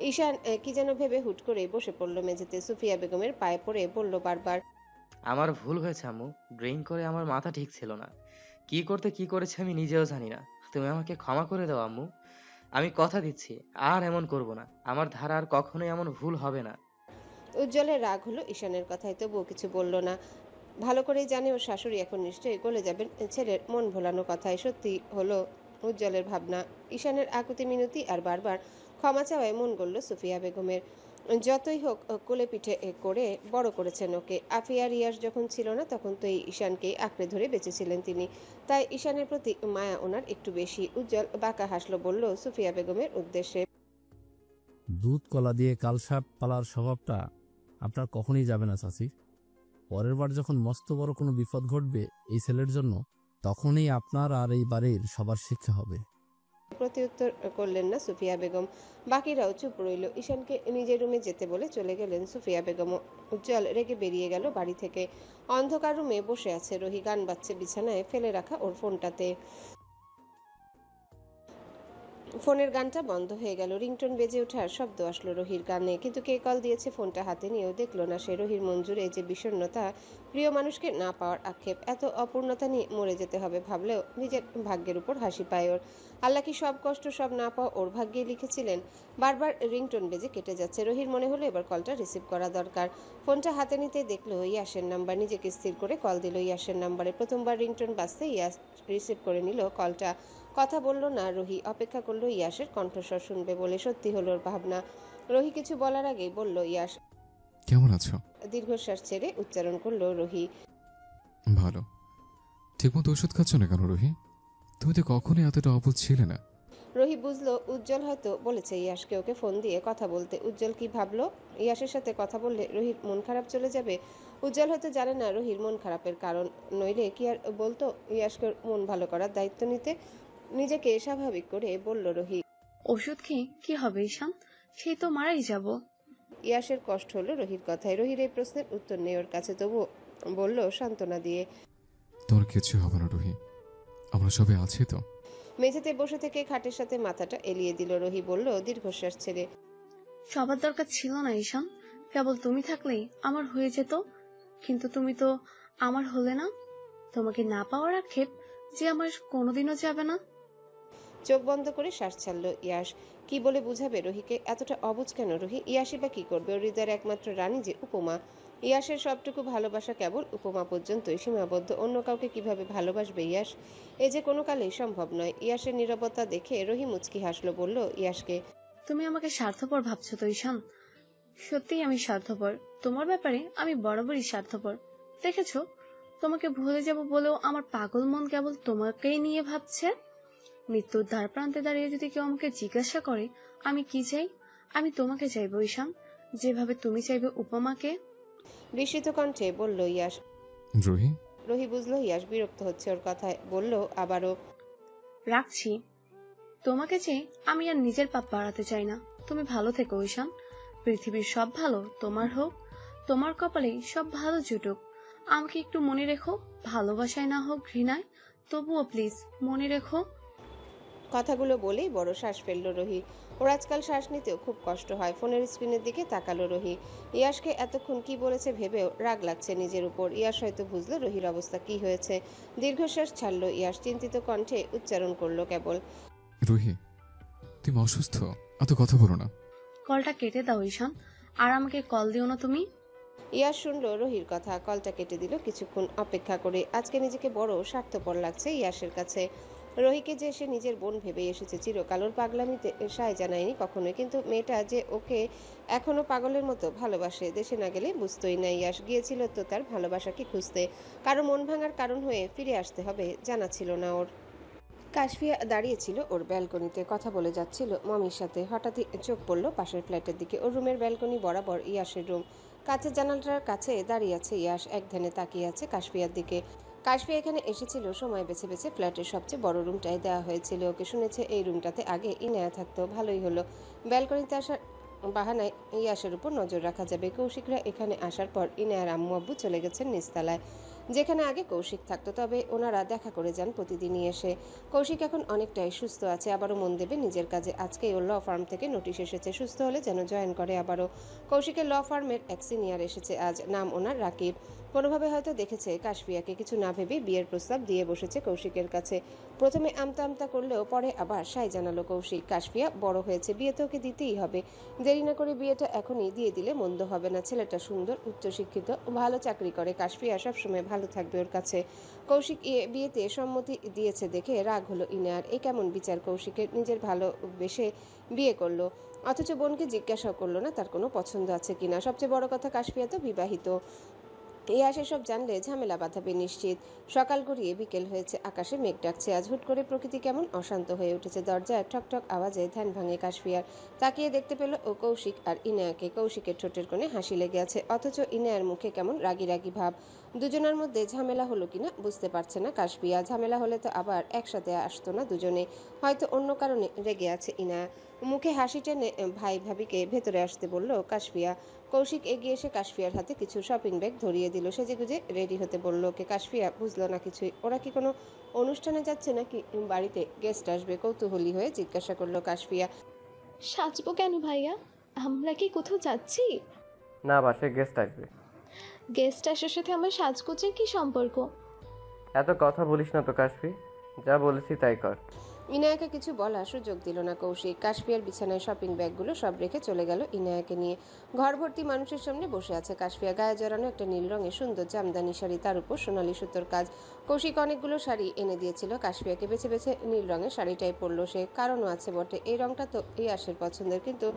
Speaker 2: ঈশান কি যেন ভেবে হুট করে বসে পড়ল মেঝেতে। সুফিয়া বেগমের পায়ে পড়ে বলল বারবার,
Speaker 12: আমার ভুল হয়েছে আম্মু। ড্রিঙ্ক করে আমার মাথা ঠিক ছিল না। কি করতে কি করেছে আমি নিজেও জানি না। তুমি আমাকে ক্ষমা করে দাও আম্মু। আমি কথা দিচ্ছি আর এমন করব না। আমার ধারা আর কখনোই এমন ভুল হবে না।
Speaker 2: উজ্জ্বলের রাগ হলো ঈশানের কথায়, তবুও কিছু বলল না। ভালো করেই জানে ওর শাশুড়ি এখন নিশ্চয়ই গলে যাবেন ছেলের মন ভোলানো কথায়। সত্যি হলো উজ্জ্বলের ভাবনা। ঈশানের আকুতি মিনতি আর বারবার ক্ষমা চাওয়ায় মন গড়ল সুফিয়া বেগমের। যতই হোক কোলে পিঠে করে বড় করেছেন ওকে। আফিয়া রিয়াজ যখন ছিল না তখন তো এই ঈশানকেই আঁকড়ে ধরে বেঁচেছিলেন তিনি, তাই ঈশানের প্রতি মায়া ওনার একটু বেশি। উজ্জ্বল বাঁকা হাসলো, বলল সুফিয়া বেগমের উদ্দেশ্যে,
Speaker 10: দুধ কলা দিয়ে কালসাপ পালার স্বভাবটা আপনার কখনই যাবে না চাচি। পরের বার যখন মস্ত বড় কোনো বিপদ ঘটবে এই ছেলের জন্য, তখনই আপনার আর এই বাড়ির সবার শিক্ষা হবে।
Speaker 2: প্রত্যুত্তর করলেন না সুফিয়া বেগম। বাকিরাও চুপ রইল। ঈশানকে নিজের রুমে যেতে বলে চলে গেলেন সুফিয়া বেগম। উজ্জ্বল রেগে বেরিয়ে গেল বাড়ি থেকে। অন্ধকার রুমে বসে আছে রোহি, গান বাজছে বিছানায় ফেলে রাখা ওর ফোনটাতে। ফোনের গানটা বন্ধ হয়ে গেল। রিংটোন বেজে ওঠার শব্দ আসলো রোহির কানে, কিন্তু কে কল দিয়েছে ফোনটা হাতে নিয়েও দেখলো না সে। রোহির মন জুড়ে যে বিষণ্ণতা, প্রিয় মানুষকে না পাওয়ার আক্ষেপ, এত অপূর্ণতা নিয়ে মরে যেতে হবে ভাবলেও নিজের ভাগ্যের উপর হাসি পায় ওর। আল্লাহ কি সব কষ্ট সব না পাওয়া ওর ভাগ্যে লিখেছিলেন? বারবার রিংটোন বেজে কেটে যাচ্ছে। রোহির মনে হলো এবার কলটা রিসিভ করা দরকার। ফোনটা হাতে নিতেই দেখলো ইয়াসের নাম্বার। নিজেকে স্থির করে কল দিল ইয়াসের নাম্বারে। প্রথমবার রিংটোন বাজতে ইয়াস রিসিভ করে নিল কলটা। কথা বলল না রোহি, অপেক্ষা করলো ইয়াসের কণ্ঠস্বর শুনবে বলে। সত্যি হলো ওর ভাবনা। রোহি কিছু বলার আগেই বলল ইয়াস।
Speaker 8: কেমন আছো?
Speaker 2: দীর্ঘশ্বাস ছেড়ে উচ্চারণ করলো রোহি।
Speaker 8: ভালো। ঠিকমতো ওষুধ খাচ্ছ না কেন রোহি? তুমি তো কখনোই এতটা অবুঝ ছিলে না।
Speaker 2: রোহি বুঝলো উজ্জ্বল হয়তো বলেছে ইয়াশকে ওকে ফোন দিয়ে কথা বলতে। উজ্জ্বল কি ভাবলো? ইয়াশের সাথে কথা বললে রোহির মন খারাপ চলে যাবে? উজ্জ্বল হয়তো জানে না রোহির মন খারাপের কারণ, নইলে কি আর বলতো ইয়াশকে মন ভালো করার দায়িত্ব নিতে। নিজেকে স্বাভাবিক করে বলল রোহি।
Speaker 9: ওষুধ খেয়ে কি হবে ঈশান? সেই তো মারাই যাব।
Speaker 2: ইয়াশের কষ্ট হলো রোহির কথায়। রোহির এই প্রশ্নের উত্তর নেই ওর কাছে, তবু বলল সান্ত্বনা দিয়ে।
Speaker 8: তোমার কিছু হবে না রোহি, আমরা সবাই আছি তো।
Speaker 2: মেঝেতে বসে থেকে খাটের সাথে মাথাটা এলিয়ে দিল রোহি। বলল দীর্ঘশ্বাস ছেড়ে।
Speaker 9: সবার দরকার ছিল না ঈশান, কেবল তুমি থাকলেই আমার হয়ে যেত। কিন্তু তুমি তো আমার হলে না। তোমাকে না পাওয়ার আক্ষেপ যে আমার কোনোদিনও যাবে না।
Speaker 2: চোখ বন্ধ করে শ্বাস ছাড়ল ইয়াশ। কি বলে বুঝাবে রোহিকে? এতটা অবুঝ কেন রোহি? ইয়াশই বা কি করবে? ওর হৃদয়ের একমাত্র রানী যে উপমা। ইয়াশের সবটুকু ভালোবাসা কেবল উপমা পর্যন্তই সীমাবদ্ধ। অন্য কাউকে কিভাবে ভালোবাসবে ইয়াশ? এ যে কোনো কালেই সম্ভব নয়। ইয়াশের নীরবতা দেখে রোহি মুচকি হাসলো। বলল ইয়াশকে।
Speaker 9: তুমি আমাকে স্বার্থপর ভাবছো তো ঈশান? সত্যিই আমি স্বার্থপর। তোমার ব্যাপারে আমি বরাবরই স্বার্থপর। দেখেছো, তোমাকে ভুলে যাব বলেও আমার পাগল মন কেবল তোমাকেই নিয়ে ভাবছে। মৃত্যুর দ্বার প্রান্তে দাঁড়িয়ে যদি কেউ আমাকে জিজ্ঞাসা করে আমি কি চাই, আমি তোমাকে চাইবো ঈশান, যেভাবে তুমি চাইবে উপমাকে।
Speaker 2: বিস্মিত কণ্ঠে বলল ইয়াশ।
Speaker 8: রোহি,
Speaker 2: রোহি বুঝলো ইয়াশ বিরক্ত হচ্ছে ওর কথায়। বলল আবারও।
Speaker 9: রাখছি। তোমাকে চেয়ে আমি আর নিজের পাপ বাড়াতে চাই না। তুমি ভালো থেকো ঈশান। পৃথিবীর সব ভালো তোমার হোক, তোমার কপালে সব ভালো জুটুক। আমাকে একটু মনে রেখো, ভালোবাসায় না হোক ঘৃণায়, তবুও প্লিজ মনে রেখো।
Speaker 2: কথাগুলো বলেই বড় শ্বাস ফেলল রোহি। ওর আজকাল শ্বাস নিতেও খুব কষ্ট হয়। ফোনের স্ক্রিনের দিকে তাকালো রোহি। ইয়াশকে এতক্ষণ কি বলেছে ভেবেও রাগ লাগছে নিজের উপর। ইয়াশ হয়তো বুঝলো রোহির অবস্থা কি হয়েছে। দীর্ঘশ্বাস ছাড়লো ইয়াশ। চিন্তিত কণ্ঠে উচ্চারণ করলো কেবল।
Speaker 8: রোহি, তুমি অসুস্থ, এত কথা বলো না।
Speaker 9: কলটা কেটে দাও ঈশান, আর আমাকে কল দিও না তুমি।
Speaker 2: ইয়াশ শুনলো রোহির কথা। কলটা কেটে দিল কিছুক্ষণ অপেক্ষা করে। আজকে নিজেকে বড় স্বার্থপর লাগছে ইয়াশের কাছে। রোহিকে যে সে নিজের বোন ভেবে এসেছে চিরকাল। ওর পাগলামিতে সায় জানায়নি কখনোই, কিন্তু মেয়েটা যে ওকে এখনো পাগলের মতো ভালোবাসে দেশে না গেলে বুঝতোই না ইয়াশ। গিয়েছিল তো তার ভালোবাসাকে খুঁজতে, কারো মন ভাঙার কারণ হয়ে ফিরে আসতে হবে জানা ছিল না ওর। কাশফিয়া দাঁড়িয়েছিল ওর ব্যালকনিতে, কথা বলে যাচ্ছিল মমির সাথে। হঠাৎই চোখ পড়ল পাশের ফ্ল্যাটের দিকে। ওর রুমের ব্যালকনি বরাবর ইয়াশের রুম। কাছের জানালাটার কাছে দাঁড়িয়ে আছে ইয়াশ, এক ধ্যানে তাকিয়ে আছে কাশফিয়ার দিকে। কাশফিয়া এখানে এসেছিল সময় বেছে বেছে। ফ্ল্যাটের সবচেয়ে বড় রুমটাই দেওয়া হয়েছিল ওকে। শুনেছে এই রুমটাতে আগে ইনায়া থাকতো। ভালোই হলো, ব্যালকনিতে আসার বাহানায় ইয়াশের উপর নজর রাখা যাবে। কৌশিকরা এখানে আসার পর ইনায়ার আম্মু আব্বু চলে গেছেন নিচতলায়, যেখানে আগে কৌশিক থাকতো। তবে ওনারা দেখা করে যান প্রতিদিনই এসে। কৌশিক এখন অনেকটাই সুস্থ আছে, আবারও মন দেবে নিজের কাজে। আজকে ওর ল ফার্ম থেকে নোটিশ এসেছে, সুস্থ হলে যেন জয়েন করে আবারও। কৌশিকের ল ফার্মের এক সিনিয়র এসেছে আজ, নাম ওনার রাকিব। কোনোভাবে হয়তো দেখেছে কাশফিয়াকে, কিছু না ভেবে বিয়ের প্রস্তাব দিয়ে বসেছে কৌশিকের কাছে। প্রথমে আমতা আমতা করলেও পরে আবার সায় জানালো কৌশিক। কাশফিয়া বড় হয়েছে, বিয়ে তো ওকে দিতেই হবে। দেরি না করে বিয়েটা এখনই দিয়ে দিলে মন্দ হবে না। ছেলেটা সুন্দর, উচ্চশিক্ষিত, ভালো চাকরি করে। কাশফিয়া সবসময় ভালো থাকবে ওর কাছে। কৌশিক বিয়েতে সম্মতি দিয়েছে দেখে রাগ হলো ইনায়ার। এই কেমন বিচার কৌশিকের? নিজের ভালোবেসে বিয়ে করলো, অথচ বোনকে জিজ্ঞাসাও করলো না তার কোনো পছন্দ আছে কিনা। সবচেয়ে বড় কথা, কাশফিয়া তো বিবাহিত। এই আসে সব জানলে ঝামেলা বাঁধাবে নিশ্চিত। সকাল গড়িয়ে বিকেল হয়েছে, আকাশে মেঘ ডাকছে আজ। হুট করে প্রকৃতি কেমন অশান্ত হয়ে উঠেছে। দরজায় ঠকঠক আওয়াজে ধ্যান ভাঙে কাশফিয়ার। তাকিয়ে দেখতে পেল ও কৌশিক আর ইনায়াকে। কৌশিকের ঠোঁটের কোণে হাসি লেগে আছে, অথচ ইনায়ার মুখে কেমন রাগি রাগি ভাব। দুজনের মধ্যে ঝামেলা হলো কিনা বুঝতে পারছে না কাশফিয়া। ঝামেলা হলে তো আবার একসাথে আসতো না দুজনে, হয়তো অন্য কারণে রেগে আছে ইনায়া। মুখে হাসি টেনে ভাই ভাবিকে ভেতরে আসতে বলল কাশফিয়া। কৌশিক এগিয়ে এসে কাশফিয়ার হাতে কিছু শপিং ব্যাগ ধরিয়ে দিল। সেজেগুজে রেডি হতে বলল ওকে। কাশফিয়া বুঝলো না কিছুই। ওরা কি কোনো অনুষ্ঠানে যাচ্ছে নাকি বাড়িতে গেস্ট আসবে? কৌতূহলী হয়ে জিজ্ঞাসা করলো কাশফিয়া।
Speaker 5: সাজবো কেন ভাইয়া? আমরা কি কোথাও যাচ্ছি?
Speaker 1: না, বাসায় গেস্ট আসবে।
Speaker 5: গেস্ট আসার সাথে আমার সাজগোজের কি সম্পর্ক?
Speaker 1: এত কথা বলিস না তো কাশফি, যা বলেছি তাই কর।
Speaker 2: ইনায়াকে কিছু বলার সুযোগ দিল না কৌশিক। কাশফিয়ার বিছানায় শপিং ব্যাগগুলো সব রেখে চলে গেল ইনায়াকে নিয়ে। ঘর ভর্তি মানুষের সামনে বসে আছে কাশফিয়া। গায়ে জড়ানো একটা নীল রঙের সুন্দর জামদানি শাড়ি, তার উপর সোনালী সুতোর কাজ। কৌশিক অনেকগুলো শাড়ি এনে দিয়েছিল কাশফিয়াকে, বেছে বেছে নীল রঙের শাড়িটাই পরলো সে। কারণও আছে বটে, এই রংটা তো ইয়াসের পছন্দের, কিন্তু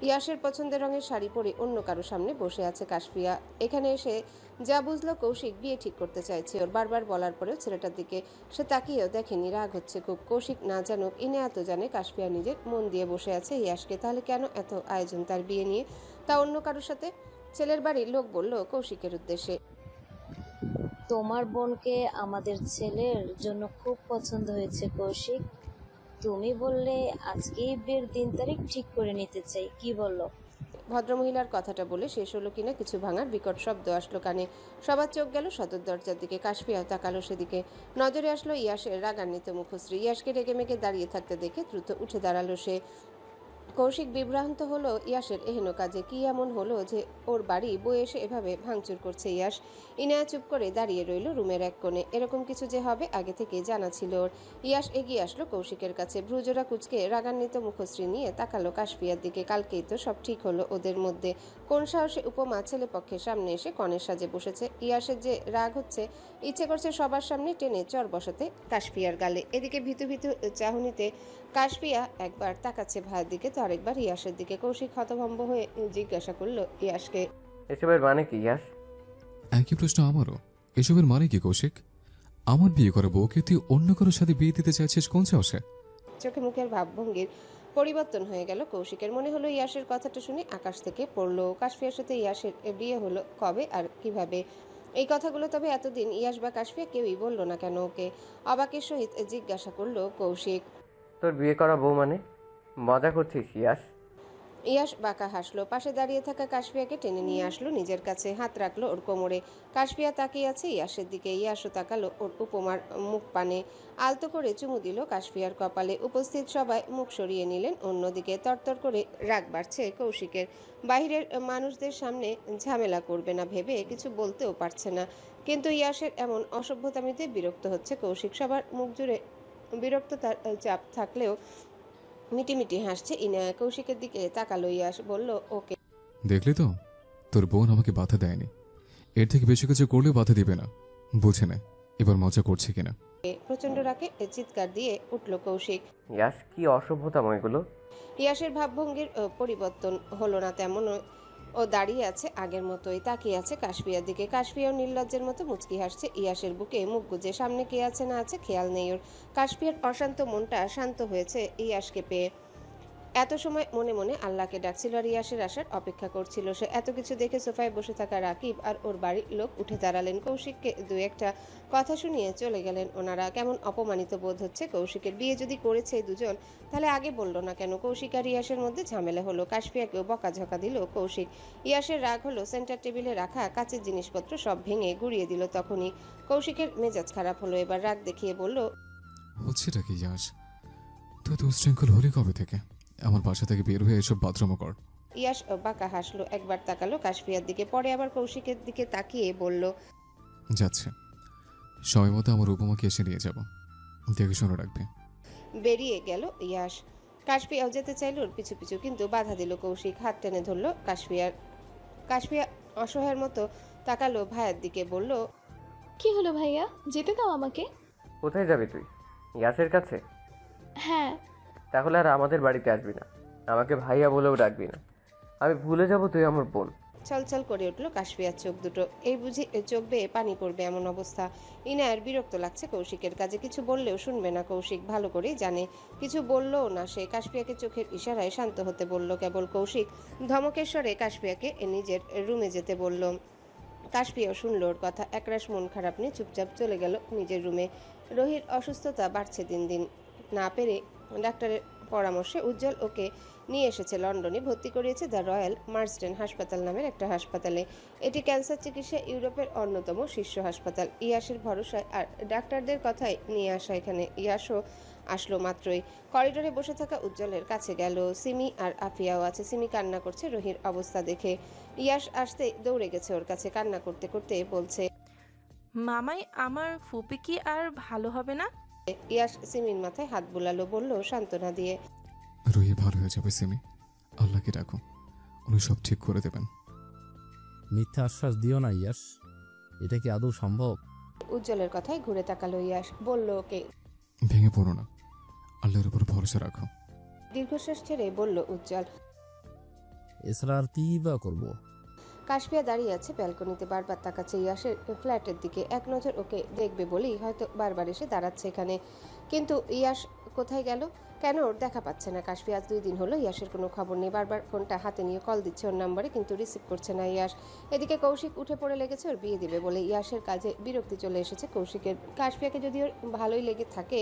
Speaker 2: ইয়াসের পছন্দের রঙের শাড়ি পরে অন্য কারো সামনে বসে আছে কাশফিয়া। এখানে এসে যা বুঝলো কৌশিক বিয়ে ঠিক করতে চাইছে ওর। বারবার বলার পরেও ছেলেটার দিকে সে তাকিয়েও দেখেনি, রাগ হচ্ছে খুব। কৌশিক না জানুক, ইনে এত জানে কাশফিয়া নিজের মন দিয়ে বসে আছে ইয়াসকে। তাহলে কেন এত আয়োজন তার বিয়ে নিয়ে, তা অন্য কারোর সাথে? ছেলের বাড়ির লোক বলল কৌশিকের উদ্দেশ্যে,
Speaker 13: তোমার বোনকে আমাদের ছেলের জন্য খুব পছন্দ হয়েছে কৌশিক। তুমি বললে আজকেই বিয়ের দিন তারিখ ঠিক করে নিতে চাই, কি বললো?
Speaker 2: ভদ্রমহিলার কথাটা বলে শেষ হলো কিনা কিছু ভাঙার বিকট শব্দ আসলো কানে। সবার চোখ গেল সদর দরজার দিকে। কাশফিয়াও তাকালো সেদিকে। নজরে আসলো ইয়াসের রাগান্বিত মুখশ্রী। ইয়াসকে রেগে মেগে দাঁড়িয়ে থাকতে দেখে দ্রুত উঠে দাঁড়ালো সে। কৌশিক বিভ্রান্ত হলো ইয়াসের এহেন কাজে। কি এমন হলো যে ওর বাড়ি বয়ে এসে এভাবে ভাঙচুর করছে ইয়াস? ইনায়া চুপ করে দাঁড়িয়ে রইল রুমের এক কোণে। এরকম কিছু যে হবে আগে থেকে জানা ছিল ওর। ইয়াস এগিয়ে আসলো কৌশিকের কাছে, ভ্রুজোড়া কুচকে রাগান্বিত মুখশ্রী নিয়ে তাকালো কাশফিয়ার দিকে। কালকেই তো সব ঠিক হলো ওদের মধ্যে। কোন সাহসে উপমা ছেলে পক্ষের সামনে এসে কনের সাজে বসেছে? ইয়াসের যে রাগ হচ্ছে, ইচ্ছে করছে সবার সামনে টেনে চর বসাতে কাশফিয়ার গালে। এদিকে ভীতু ভীতু চাহনিতে কাশফিয়া একবার তাকাচ্ছে ভাইয়ের দিকে, তো আরেকবার ইয়াসের দিকে। কৌশিক হতভম্ব হয়ে জিজ্ঞাসা করলো ইয়াসকে,
Speaker 1: এসবের মানে কি ইয়াস?
Speaker 8: একই প্রশ্ন আমারও। এসবের মানে কি কৌশিক? আমার বিয়ে করা বউকে তুই অন্য কারোর সাথে বিয়ে দিতে চাইছিস কোন সাহসে?
Speaker 2: চোখে মুখের ভাবভঙ্গির পরিবর্তন হয়ে গেল কৌশিকের। মনে হলো ইয়াসের কথাটা শুনে আকাশ থেকে পড়লো। কাশফিয়ার সাথে ইয়াসের বিয়ে হলো কবে আর কিভাবে? এই কথাগুলো তবে এতদিন ইয়াস বা কাশফিয়া কেউই বলল না কেন ওকে? অবাকের সহিত জিজ্ঞাসা করলো কৌশিক,
Speaker 1: তোর বিয়ে করা বউ মানে? মজা করছিস ইয়াস?
Speaker 2: ইয়াস বাঁকা হাসলো। পাশে দাঁড়িয়ে থাকা কাশফিয়াকে টেনে নিয়ে আসলো নিজের কাছে, হাত রাখলো ওর কোমরে। কাশফিয়া তাকিয়ে আছে ইয়াসের দিকে। ইয়াসও তাকালো ওর উপমার মুখ পানে, আলতো করে চুমু দিল কাশফিয়ার কপালে। উপস্থিত সবাই মুখ সরিয়ে নিলেন অন্যদিকে। তরতর করে রাগ বাড়ছে কৌশিকের। বাইরের মানুষদের সামনে ঝামেলা করবে না ভেবে কিছু বলতেও পারছে না, কিন্তু ইয়াসের এমন অসভ্যতামিতে বিরক্ত হচ্ছে কৌশিক। সবার মুখ জুড়ে বিরক্ততার চাপ থাকলেও মিটিমিটি হাসছে ইনায়া। কৌশিকের দিকে তাকালো ইয়াস, বলল, ওকে।
Speaker 8: দেখলি তো, তোর বোন আমাকে বাধা দেয়নি। এর থেকে বেশি কিছু করলে বাধা দিবে না, বুঝে না এবার মজা করছে কিনা।
Speaker 2: প্রচন্ড রাগে চিৎকার দিয়ে উঠল কৌশিক।
Speaker 1: ইয়াস, কি অসভ্যতাম এগুলো!
Speaker 2: ইয়াসের ভাবভঙ্গির পরিবর্তন হলো না তেমন। ও দাঁড়িয়ে আছে আগের মতোই, তাকিয়ে আছে কাশফিয়ার দিকে। কাশফিয়াও নির্লজ্জের মতো মুচকি হাসছে। ইয়াসের বুকে মুখ গুজে, সামনে কে আছে না আছে খেয়াল নেই ওর। কাশফিয়ার অশান্ত মনটা শান্ত হয়েছে ইয়াসকে পেয়ে। এত সময় মনে মনে আল্লাহকে ডাকছিল আর ইয়াসের আসার অপেক্ষা করছিল সে। এত কিছু দেখে সোফায় বসে থাকা রাকিব আর ওর বাড়ির লোক উঠে দাঁড়ালেন। কৌশিককে দু একটা কথা শুনিয়ে চলে গেলেন ওনারা। কেমন অপমানিত বোধ হচ্ছে কৌশিকের। বিয়ে যদি করেছে দুজন, তাহলে আগে বললো না কেন? কৌশিক আর ইয়াসের মধ্যে ঝামেলা হলো, কাশফিয়াকেও বকাঝকা দিল কৌশিক। ইয়াসের রাগ হলো, সেন্টার টেবিলে রাখা কাচের জিনিসপত্র সব ভেঙে গুড়িয়ে দিল তখনই। কৌশিকের মেজাজ খারাপ হলো, এবার রাগ দেখিয়ে বলল,
Speaker 8: হচ্ছেটা কি ইয়াস? তুই তো উশৃঙ্খল হলি কবে থেকে? আমার বাসা থেকে বের হয়ে এসব বাথরুম কর।
Speaker 2: ইয়াস বাঁকা হাসলো, একবার তাকালো কাশফিয়ার দিকে, পরে আবার কৌশিকের দিকে তাকিয়ে বলল,
Speaker 8: যাচ্ছে সময় মতো আমার উপমাকে এসে নিয়ে যাব, দেখে শুনে রাখবে।
Speaker 2: বেরিয়ে গেল ইয়াস। কাশফিয়াও যেতে চাইল ওর পিছু পিছু, কিন্তু বাধা দিল কৌশিক। হাত টেনে ধরলো কাশফিয়া অসহায়ের মতো তাকালো ভাইয়ের দিকে, বলল,
Speaker 5: কি হলো ভাইয়া, যেতে দাও আমাকে।
Speaker 1: কোথায় যাবি তুই? ইয়াসের কাছে?
Speaker 5: হ্যাঁ।
Speaker 1: তাহলে আর আমাদের বাড়িতে আসবি না, আমাকে ভাইয়া বলেও ডাকবি না। আমি ভুলে যাব তুই আমার বোন।
Speaker 2: ছলছল করে উঠলো কাশফিয়ার চোখ দুটো। এই বুঝি চোখ বেয়ে পানি পড়বে এমন অবস্থা? ইনায়ার বিরক্ত লাগছে কৌশিকের কাজে। কিছু বললেও শুনবে না কৌশিক, ভালো করেই জানে। কিছু বললেও না সে। কাশফিয়াকে চোখের ইশারায় শান্ত হতে বলল কেবল কৌশিক। ধমকের স্বরে কাশফিয়াকে নিজের রুমে যেতে বলল। কাশফিয়াও শুনল ওর কথা। একরাশ মন খারাপ নিয়ে চুপচাপ চলে গেল নিজের রুমে। রোহির অসুস্থতা বাড়ছে দিন দিন। না পেরে ডাক্তারের পরামর্শে উজ্জ্বল ওকে নিয়ে এসেছে লন্ডনে। ভর্তি করিয়েছে দ্য রয়্যাল মার্সডেন হাসপাতাল নামের একটা হাসপাতালে। এটি ক্যান্সার চিকিৎসা ইউরোপের অন্যতম শীর্ষ হাসপাতাল। ইয়াসের ভরসায় আর ডাক্তারদের কথাই নিয়ে আসা এখানে। ইয়াসও আসলো মাত্রই। করিডোরে বসে থাকা উজ্জ্বলের কাছে গেল। সিমি আর আফিয়াও আছে। সিমি কান্না করছে রোহির অবস্থা দেখে। ইয়াস আসতে দৌড়ে গেছে ওর কাছে, কান্না করতে করতে বলছে,
Speaker 14: মামাই আমার ফুপি কি আর ভালো হবে না?
Speaker 2: ইয়াশ সিমির মাথায় হাত বুলালো, বলল সান্ত্বনা দিয়ে।
Speaker 8: রুহি ভালো হয়ে যাবে সিমি, আল্লাহকে ডাকো, উনি সব ঠিক করে দেবেন।
Speaker 10: মিথ্যা আশ্বাস দিও না ইয়াস, এটা কি আদৌ সম্ভব?
Speaker 2: উজ্জ্বলের কথায় ঘুরে তাকালো ইয়াশ, বলল ওকে।
Speaker 8: ভেঙে পড়ো না, আল্লাহর উপর ভরসা রাখো।
Speaker 2: দীর্ঘশ্বাস ছেড়ে বলল উজ্জ্বল।
Speaker 10: এছাড়া আর কি বা করবো?
Speaker 2: কাশফিয়া দাঁড়িয়ে আছে ব্যালকনিতে, বারবার তাকাচ্ছে ইয়াশের ফ্ল্যাটের দিকে। এক নজর ওকে দেখবে বলেই হয়তো বারবার এসে দাঁড়াচ্ছে এখানে। কিন্তু ইয়াশ কোথায় গেল? কেন ওর দেখা পাচ্ছে না কাশফিয়া? আজ 2 দিন হলো ইয়াশের কোনো খবর নেই। বারবার ফোনটা হাতে নিয়ে কল দিচ্ছে ওর নম্বরে, কিন্তু রিসিভ করছে না ইয়াশ। এদিকে কৌশিক উঠে পড়ে লেগেছে ওর বিয়ে দিবে বলে। ইয়াশের কাজে বিরক্তি চলে এসেছে কৌশিকের। কাশফিয়াকে যদি ওর ভালোই লেগে থাকে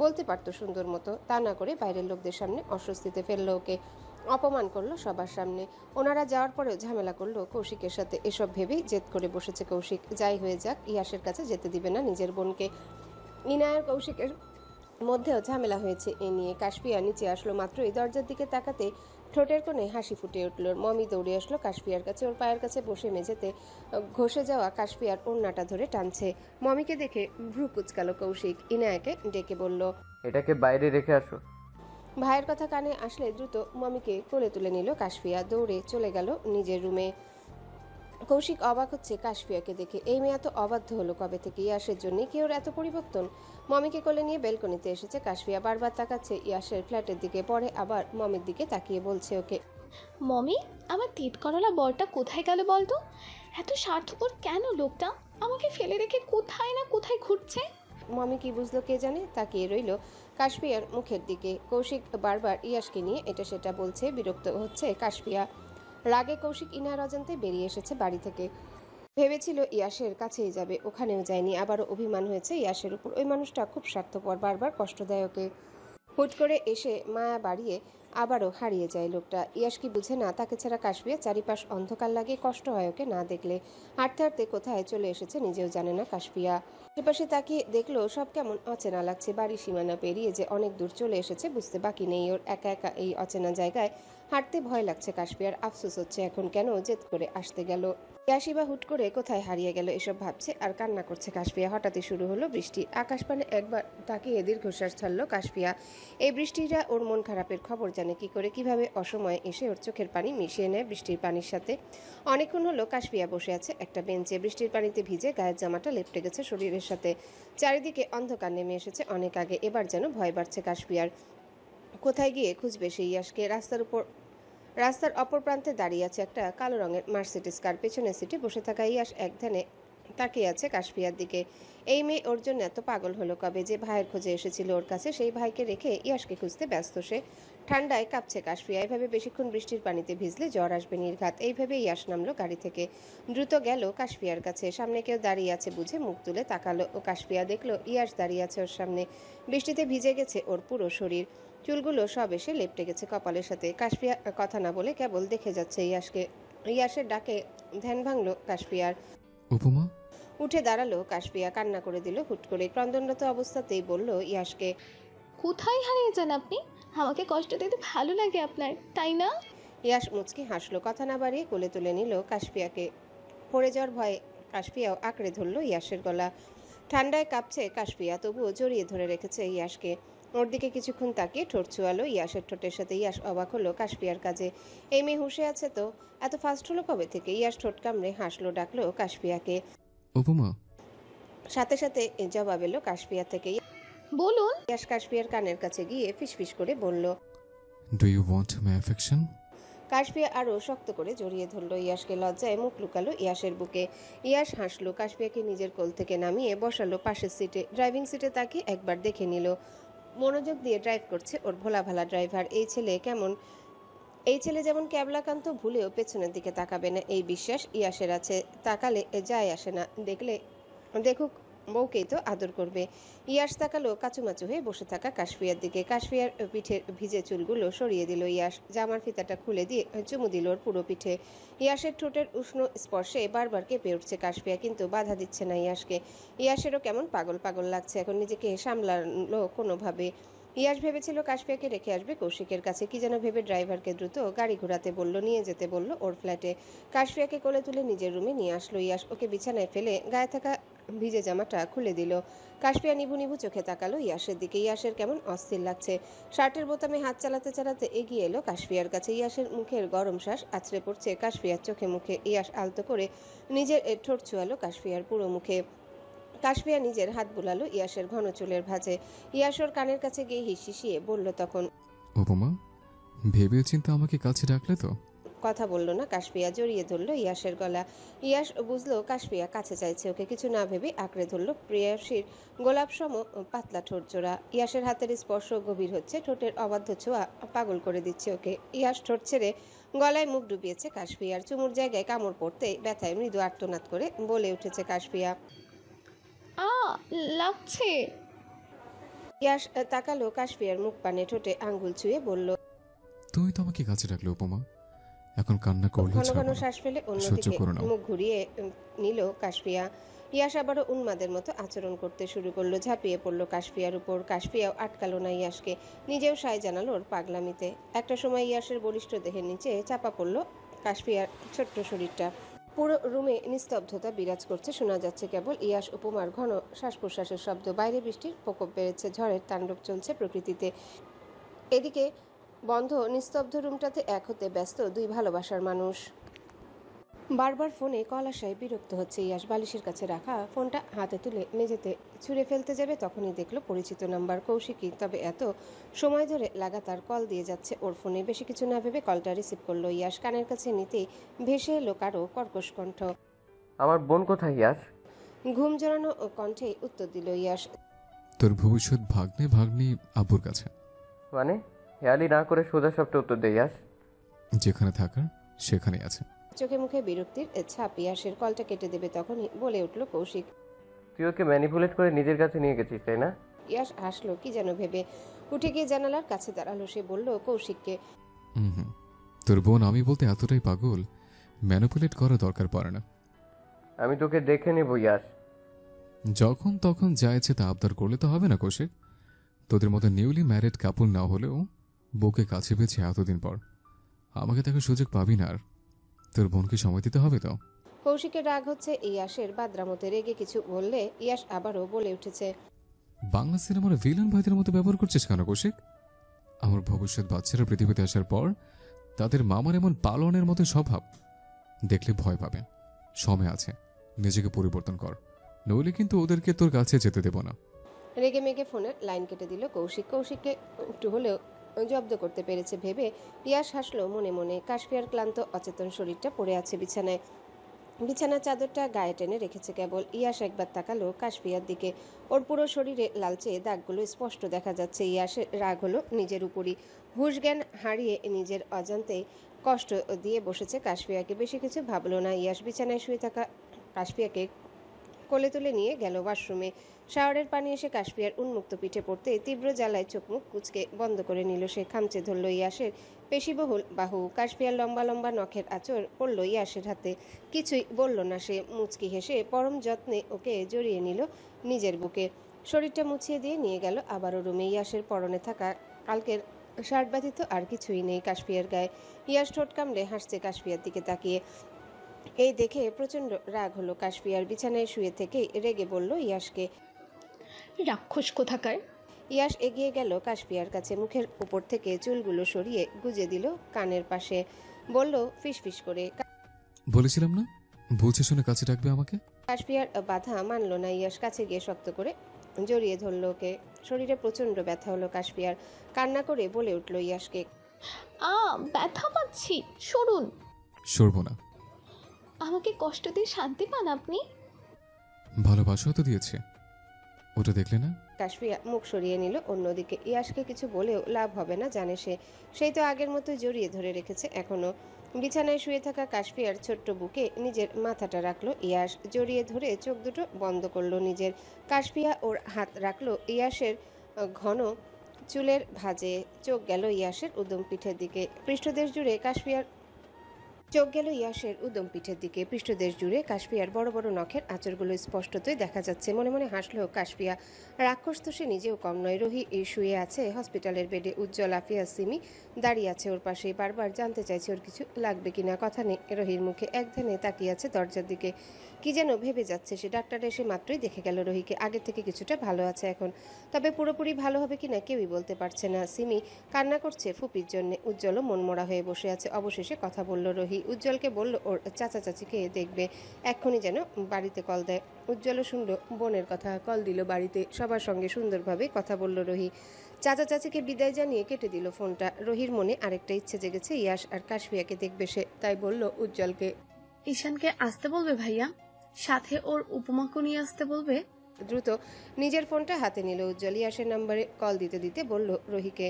Speaker 2: বলতে পারতো সুন্দর মতো, তা না করে বাইরের লোকদের সামনে অস্বস্তিতে ফেললো ওকে, অপমান করলো সবার সামনে। ওনারা যাওয়ার পরেও ঝামেলা করলো কৌশিকের সাথে। এসব ভেবেই জেদ করে বসেছে কৌশিক। যাই হয়ে যাক, ইয়াশের কাছে যেতে দিবে না নিজের বোনকে। ইনায়ার কৌশিকের মধ্যেও ঝামেলা হয়েছে এ নিয়ে। কাশফিয়া নিচে আসলো মাত্রই দরজার দিকে তাকাতে ঠোঁটের কোণে হাসি ফুটে উঠল। মমি দৌড়ে আসলো কাশফিয়ার কাছে, ওর পায়ের কাছে বসে মেঝেতে ঘষে যাওয়া কাশফিয়ার ওড়নাটা ধরে টানছে। মমিকে দেখে ভ্রু কুচকালো কৌশিক। ইনায়াকে ডেকে বলল,
Speaker 1: এটাকে বাইরে রেখে আসো।
Speaker 2: ভাইয়ের কথা কানে আসলে দ্রুত মমিকে কোলে তুলে নিল কাশফিয়া। দৌড়ে চলে গেল নিজের রুমে। কৌশিক অবাক হচ্ছে কাশফিয়াকে দেখে। এই মেয়ে এত অবাধ্য হলো কবে থেকে? ইয়াশের জন্যই কি ওর এত পরিবর্তন? মমিকে কোলে নিয়ে বেলকনিতে এসেছে কাশফিয়া। বারবার তাকাচ্ছে ইয়াশের ফ্ল্যাটের দিকে, পরে আবার মমির দিকে তাকিয়ে বলছে ওকে,
Speaker 5: মমি, আমার তিত করলা বরটা কোথায় গেল বলতো? এত স্বার্থপর কেন লোকটা? আমাকে ফেলে রেখে কোথায় না কোথায় ঘুরছে।
Speaker 2: মমি কি বুঝলো কে জানে, তাকিয়ে রইল কাশফিয়ার মুখের দিকে। কৌশিক বারবার ইয়াশকে নিয়ে এটা সেটা বলছে, বিরক্ত হচ্ছে কাশফিয়া। রাগে কৌশিক ইনার অজান্তে বেরিয়ে এসেছে বাড়ি থেকে। ভেবেছিল ইয়াশের কাছেই যাবে, ওখানেও যায়নি। আবারও অভিমান হয়েছে ইয়াশের উপর। ওই মানুষটা খুব স্বার্থপর, বারবার কষ্ট দেয় ওকে। হুট করে এসে মায়া বাড়িয়ে আবারও হারিয়ে যায় লোকটা। ইয়াশ কি বুঝে না তাকে ছাড়া কাশফিয়া চারিপাশ অন্ধকার লাগে, কষ্ট হয় ওকে না দেখলে। হাঁটতে হাঁটতে কোথায় চলে এসেছে নিজেও জানে না কাশফিয়া। আশেপাশে তাকিয়ে দেখলো সব কেমন অচেনা লাগছে। বাড়ির সীমানা পেরিয়ে যে অনেক দূর চলে এসেছে বুঝতে বাকি নেই ওর। একা একা এই অচেনা জায়গায় হাঁটতে ভয় লাগছে কাশফিয়ার। আফসোস হচ্ছে এখন কেন জেদ করে আসতে গেল। ইয়াশিবা হুট করে কোথায় হারিয়ে গেল এসব ভাবছে আর কান্না করছে কাশফিয়া। হঠাৎই শুরু হলো বৃষ্টি। আকাশপানে একবার তাকিয়ে দীর্ঘশ্বাস ছাড়লো কাশফিয়া। এই বৃষ্টিটা ওর মন খারাপের খবর জানে কি করে, কিভাবে অসময়ে এসে ওর চোখের পানি মিশিয়ে নেয় বৃষ্টির পানির সাথে। অনেকক্ষণ হলো কাশফিয়া বসে আছে একটা বেঞ্চে। বৃষ্টির পানিতে ভিজে গায়ের জামাটা লেপটে গেছে শরীরের সাথে। চারিদিকে অন্ধকার নেমে এসেছে অনেক আগে। এবার যেন ভয় বাড়ছে কাশফিয়ার। কোথায় গিয়ে খুঁজবে সেই ইয়াশকে? রাস্তার অপর প্রান্তে দাঁড়িয়ে আছে একটা কালো রঙের মার্সিডিজ কার। পেছনের সিটে বসে থাকা ইয়াশ এক ধ্যানে তাকিয়ে আছে কাশফিয়ার দিকে। এই মেয়ে ওর জন্য এত পাগল হলো কবে? যে ভাইয়ের খোঁজে এসেছিল ওর কাছে, সেই ভাইকে রেখে ইয়াশকে খুঁজতে ব্যস্ত সে। ঠান্ডায় কাঁপছে কাশফিয়া। এইভাবে বেশিক্ষণ বৃষ্টির পানিতে ভিজলে জ্বর আসবে নির্ঘাত। এইভাবে ইয়াশ নামলো গাড়ি থেকে, দ্রুত গেল কাশফিয়ার কাছে। সামনে কেউ দাঁড়িয়ে আছে বুঝে মুখ তুলে তাকালো ও কাশফিয়া দেখলো ইয়াশ দাঁড়িয়ে আছে ওর সামনে। বৃষ্টিতে ভিজে গেছে ওর পুরো শরীর, চুলগুলো সব এসে লেপটে গেছে কপালের সাথে। কাশফিয়া কথা না বলে কেবল দেখে যাচ্ছে ইয়াশকে। ইয়াশের ডাকে ধ্যান ভাঙলো কাশফিয়ার।
Speaker 8: উপমা,
Speaker 2: উঠে দাঁড়ালো কাশফিয়া, কান্না করে দিল হুট করে। ক্রন্দনরত অবস্থাতেই বলল ইয়াশকে,
Speaker 5: কোথায় হারিয়ে যান আপনি? আমাকে কষ্ট দিতে ভালো লাগে আপনার, তাই না?
Speaker 2: ইয়াশ মুচকি হাসলো। কথা না বাড়িয়ে কোলে তুলে নিল কাশফিয়াকে। পড়ে যাওয়ার ভয়ে কাশফিয়াও আঁকড়ে ধরলো ইয়াশের গলা। ঠান্ডায় কাঁপছে কাশফিয়া, তবুও জড়িয়ে ধরে রেখেছে ইয়াশকে। ওর দিকে কিছুক্ষণ তাকিয়ে ঠোঁট চুয়ালো ইয়াশের ঠোঁটের সাথে। ইয়াশ অবাক হলো কাশফিয়ার কাজে। এই মেয়ে হুঁশে আছে তো, এত ফাস্ট হলো কবে থেকে? ইয়াশ ঠোঁট কামড়ে হাসলো, ডাকলো কাশফিয়াকে।
Speaker 8: উপমা।
Speaker 2: সাথে সাথে জবাব এলো কাশফিয়া থেকে।
Speaker 5: বলুন।
Speaker 2: ইয়াশ কাশফিয়ার কানের কাছে গিয়ে ফিসফিস করে বলল,
Speaker 8: do you want my affection?
Speaker 2: কাশফিয়া আরো শক্ত করে জড়িয়ে ধরলো ইয়াশকে। লজ্জায় মুখ লুকালো ইয়াশের বুকে। ইয়াশ হাসলো, কাশফিয়াকে নিজের কোল থেকে নামিয়ে বসালো পাশের সিটে। ড্রাইভিং সিটে তাকিয়ে একবার দেখে নিল। মনোযোগ দিয়ে ড্রাইভ করছে ওর ভোলা ভালা ড্রাইভার। এই ছেলে যেমন ক্যাবলাকান্ত ভুলেও পেছনের দিকে তাকাবে না এই বিশ্বাস ইয়াশের আছে। তাকালে যায় আসে না, দেখুক বউকেই তো আদর করবে। ইয়াশ তাকালো কাচুমাচু হয়ে বসে থাকা কাশফিয়ার দিকে। কাশফিয়ার পিঠের ভিজে চুলগুলো সরিয়ে দিল ইয়াশ। জামার ফিতাটা খুলে দিয়ে চুমু দিল ওর পুরো পিঠে। ইয়াশের ঠোঁটের উষ্ণ স্পর্শে বারবার কেঁপে উঠছে কাশফিয়া, কিন্তু বাধা দিচ্ছে না ইয়াশকে। ইয়াশেরও কেমন পাগল পাগল লাগছে এখন, নিজেকে সামলালো কোনোভাবে। ইয়াশ ভেবেছিল কাশফিয়াকে রেখে আসবে কৌশিকের কাছে। কি যেন ভেবে ড্রাইভারকে দ্রুত গাড়ি ঘোরাতে বলল, নিয়ে যেতে বলল ওর ফ্ল্যাটে। কাশফিয়াকে কোলে তুলে নিজের রুমে নিয়ে আসলো ইয়াশ। ওকে বিছানায় ফেলে গায়ে থাকা ভিজে জামাটা খুলে দিল। কাশফিয়া নিভু নিভু চোখে তাকালো ইয়াসের দিকে। ইয়াসের কেমন অস্থির লাগছে। শার্টের বোতামে হাত চালাতে চালাতে এগিয়ে এলো কাশফিয়ার কাছে। ইয়াসের মুখের গরম শ্বাস আছড়ে পড়ছে কাশফিয়ার চোখে মুখে। ইয়াস আলতো করে নিজের ঠোঁট ছোঁয়ালো কাশফিয়ার পুরো মুখে। কাশফিয়া নিজের হাত বুলালো ইয়াসের ঘন চুলের ভাঁজে। ইয়াস ওর কানের কাছে গিয়ে হিসিয়ে বলল তখন।
Speaker 8: উপমা, ভেবে চিন্তা আমাকে কাছে ডাকলে তো?
Speaker 2: কথা বলল না কাশফিয়া, জড়িয়ে ধরলো ইয়াসের গলা। ইয়াস বুঝলো কাশফিয়া কাছে চাইছে ওকে। কিছু না ভেবে আঁকড়ে ধরলো প্রেয়সীর গোলাপ সম পাতলা ঠোঁট জোড়া। ইয়াসের হাতের স্পর্শ গভীর হচ্ছে, ঠোঁটের অবাধ্য ছোঁয়া পাগল করে দিচ্ছে ওকে। ইয়াস ঠোঁট ছেড়ে গলায় মুখ ডুবিয়েছে কাশফিয়ার। চুমুর জায়গায় কামড় পড়তে ব্যথায় মৃদু আর্তনাদ করে বলে উঠেছে কাশফিয়া,
Speaker 5: লাগছে।
Speaker 2: ইয়াস তাকালো কাশফিয়ার মুখ পানে, ঠোঁটে আঙ্গুল ছুঁয়ে বলল,
Speaker 8: তুই তো আমাকে কাছে ডাকলে উপমা, এখন কান্না করলে
Speaker 2: ঘন ঘন শ্বাস ফেলে অন্যদিকে মুখ ঘুরিয়ে নিল কাশফিয়া। ইয়াস আবারও উন্মাদের মতো আচরণ করতে শুরু করলো। ঝাঁপিয়ে পড়লো কাশফিয়ার উপর। কাশফিয়াও আটকালো না ইয়াসকে, নিজেও সায় জানালো ওর পাগলামিতে। একটা সময় ইয়াসের বলিষ্ঠ দেহের নিচে চাপা পড়লো কাশফিয়ার ছোট্ট শরীরটা। পুরো রুমে নিস্তব্ধতা বিরাজ করছে, শোনা যাচ্ছে কেবল ইয়াস উপমার ঘন শ্বাস প্রশ্বাসের শব্দ। বাইরে বৃষ্টির প্রকোপ বেড়েছে, ঝড়ের তাণ্ডব চলছে প্রকৃতিতে। এদিকে বন্ধ নিস্তব্ধ রুমটাতে এক হতে ব্যস্ত দুই ভালোবাসার মানুষ। বারবার ফোনে কল আসায় বিরক্ত হচ্ছে ইয়াস। বালিশের কাছে রাখা ফোনটা হাতে তুলে মেঝেতে ছুঁড়ে ফেলতে যাবে, তখনই দেখলো পরিচিত নাম্বার, কৌশিকী। তবে এত সময় ধরে লাগাতার কল দিয়ে যাচ্ছে ওর ফোনে। বেশি কিছু না ভেবে কলটা রিসিভ করলো ইয়াস। কানের কাছে নিতেই ভেসে এলো কারো কর্কশ কণ্ঠ।
Speaker 1: আমার বোন কোথায় ইয়াস?
Speaker 2: ঘুম জড়ানো কণ্ঠে উত্তর দিল ইয়াস,
Speaker 8: তোর ভবিষ্যৎ ভাগ্নি আব্বুর কাছে।
Speaker 1: মানে? হেয়ালি না করে সোজা সবটা উত্তর দে ইয়াস।
Speaker 8: যেখানে থাকার সেখানেই আছে।
Speaker 2: চোখে মুখে বিরক্তির ছাপ। ইয়াসের কলটা কেটে দেবে তখনই বলে উঠল কৌশিক,
Speaker 1: তুই ওকে ম্যানিপুলেট করে নিজের কাছে নিয়ে গেছিস তাই না?
Speaker 2: ইয়াস হাসলো কি যেন ভেবে। উঠে গিয়ে জানালার কাছে দাঁড়ালো। সে বলল কৌশিককে,
Speaker 8: তোর বোন আমি বলতে এতটাই পাগল, ম্যানিপুলেট করা দরকার পড়ে না।
Speaker 1: আমি তোকে দেখে নেব ইয়াস।
Speaker 8: যখন তখন যা ইচ্ছে তা আবদার করলে তো হবে না কৌশিক। তোদের মতো নিউলি ম্যারিড কাপল না হলেও বউকে কাছে পেয়েছে এতদিন পর, আমাকে তাকে সুযোগ পাবি না। আর তোর বোনকে সময় দিতে হবে তো।
Speaker 2: কৌশিকের রাগ হচ্ছে ইয়াসের বাদরামতে। রেগে কিছু বললে ইয়াস আবারও বলে উঠেছে,
Speaker 8: বাংলা সিনেমার ভিলেন ভাইদের মতো ব্যবহার করছিস কেন কৌশিক? আমার ভবিষ্যৎ বাচ্চারা পৃথিবীতে আসার পর তাদের মামার এমন পালনের মতো স্বভাব দেখলে ভয় পাবে। সময় আছে, নিজেকে পরিবর্তন কর, নইলে কিন্তু ওদেরকে তোর কাছে যেতে দেব না।
Speaker 2: রেগে মেগে ফোনের লাইন কেটে দিল কৌশিক। কৌশিককে একটু হলেও জব্দ করতে পেরেছে ভেবে ইয়াস হাসলো মনে মনে। কাশফিয়ার ক্লান্ত অচেতন শরীরটা পড়ে আছে বিছানায়। বিছানার চাদরটা গায়ে টেনে রেখেছে কেবল। ইয়াস একবার তাকালো কাশফিয়ার দিকে। ওর পুরো শরীরে লালচে দাগগুলো স্পষ্ট দেখা যাচ্ছে। ইয়াসের রাগ হলো নিজের উপরই। হুঁশ জ্ঞান হারিয়ে নিজের অজান্তেই কষ্ট দিয়ে বসেছে কাশফিয়াকে। বেশি কিছু ভাবলো না ইয়াস। বিছানায় শুয়ে থাকা কাশফিয়াকে কোলে তুলে নিয়ে গেল ওয়াশরুমে। শাওয়ারের পানি এসে কাশফিয়ার উন্মুক্ত পিঠে পড়তে তীব্র জ্বালায় চোখ মুখ কুচকে বন্ধ করে নিল সে। খামচে ধরল ইয়াসের পেশিবহুল বাহু। কাশফিয়ার লম্বা লম্বা নখের আঁচড় পড়ল ইয়াসের হাতে। কিছুই বলল না সে। মুচকি হেসে পরম যত্নে ওকে জড়িয়ে নিল নিজের বুকে। শরীরটা মুছিয়ে দিয়ে নিয়ে গেল আবারও রুমে। ইয়াসের পরনে থাকা কালকের শার্ট ব্যতীত আর কিছুই নেই কাশফিয়ার গায়ে। ইয়াস ঠোঁট কামড়ে হাসছে কাশফিয়ার দিকে তাকিয়ে। এই দেখে প্রচন্ড রাগ হলো কাশফিয়ার। বিছানায় শুয়ে থেকেই রেগে বলল ইয়াসকে,
Speaker 5: রাক্ষস কোথাকার।
Speaker 2: ইয়াস এগিয়ে গেল কাশফিয়ার কাছে। মুখের উপর থেকে চুলগুলো সরিয়ে গুজে দিল কানের পাশে। বলল ফিসফিস করে,
Speaker 8: বলেছিলাম না বুঝে শুনে কাছে ডাকবে আমাকে।
Speaker 2: কাশফিয়ার বাধা মানল না। ইয়াস কাছে গিয়ে শক্ত করে জড়িয়ে ধরল ওকে। শরীরে প্রচন্ড ব্যথা হলো কাশফিয়ার। কান্না করে বলে উঠল ইয়াসকে,
Speaker 5: ব্যথা পাচ্ছি, সরুন।
Speaker 8: সরবো না।
Speaker 5: আমাকে কষ্ট দিয়ে শান্তি পান আপনি?
Speaker 8: ভালোবাসাও তো দিয়েছে, ওটা দেখলে না?
Speaker 2: কাশফিয়া মুখ সরিয়ে নিল অন্যদিকে। ইয়াসকে কিছু বলেও লাভ হবে না জানে সে। সেই তো আগের মতো জড়িয়ে ধরে রেখেছে এখনো। বিছানায় শুয়ে থাকা কাশফিয়ার ছোট্ট বুকে নিজের মাথাটা রাখলো ইয়াস। জড়িয়ে ধরে চোখ দুটো বন্ধ করলো নিজের। কাশফিয়া ওর হাত রাখলো ইয়াসের ঘন চুলের ভাঁজে। চোখ গেল ইয়াসের উদম পিঠের দিকে। পৃষ্ঠদেশ জুড়ে কাশফিয়ার চোখ গেল ইয়াসের উদম পিঠের দিকে। পৃষ্ঠদেশ জুড়ে কাশপিয়ার বড় বড় নখের আঁচড়গুলো স্পষ্টতই দেখা যাচ্ছে। মনে মনে হাসলো কাশপিয়া। রাক্ষস তো সে নিজেও কম নয়। রোহি শুয়ে আছে হসপিটালের বেডে। উজ্জ্বল, আফিয়া, সিমি দাঁড়িয়ে আছে ওর পাশে। বারবার জানতে চাইছে ওর কিছু লাগবে কিনা। কথা নেই রোহির মুখে। এক ধ্যানে তাকিয়ে আছে দরজার দিকে। কি যেন ভেবে যাচ্ছে সে। ডাক্তার এসে মাত্রই দেখে গেল রোহিকে আগের থেকে কিছুটা ভালো আছে এখন, তবে পুরোপুরি ভালো হবে কিনা কেউই বলতে পারছে না। সিমি কান্না করছে ফুপির জন্য। উজ্জ্বলও মনমরা হয়ে বসে আছে। অবশেষে কথা বলল রোহি। উজ্জ্বলকে বলল ওর চাচা চাচিকে দেখবে, এক্ষুনি যেন বাড়িতে কল দেয়। উজ্জ্বলও শুনল বোনের কথা, কল দিল বাড়িতে। সবার সঙ্গে সুন্দরভাবে কথা বলল রোহি। চাচা চাচিকে বিদায় জানিয়ে কেটে দিল ফোনটা। রোহির মনে আরেকটা ইচ্ছে জেগেছে, ইয়াস আর কাশফিয়াকে দেখবে সে। তাই বলল উজ্জ্বলকে,
Speaker 9: ঈশানকে আসতে বলবে ভাইয়া, সাথে ওর উপমাকে নিয়ে আসতে বলবে।
Speaker 2: দ্রুত নিজের ফোনটা হাতে নিল উজ্জ্বল। ইয়াসের নাম্বারে কল দিতে দিতে বলল রোহিকে।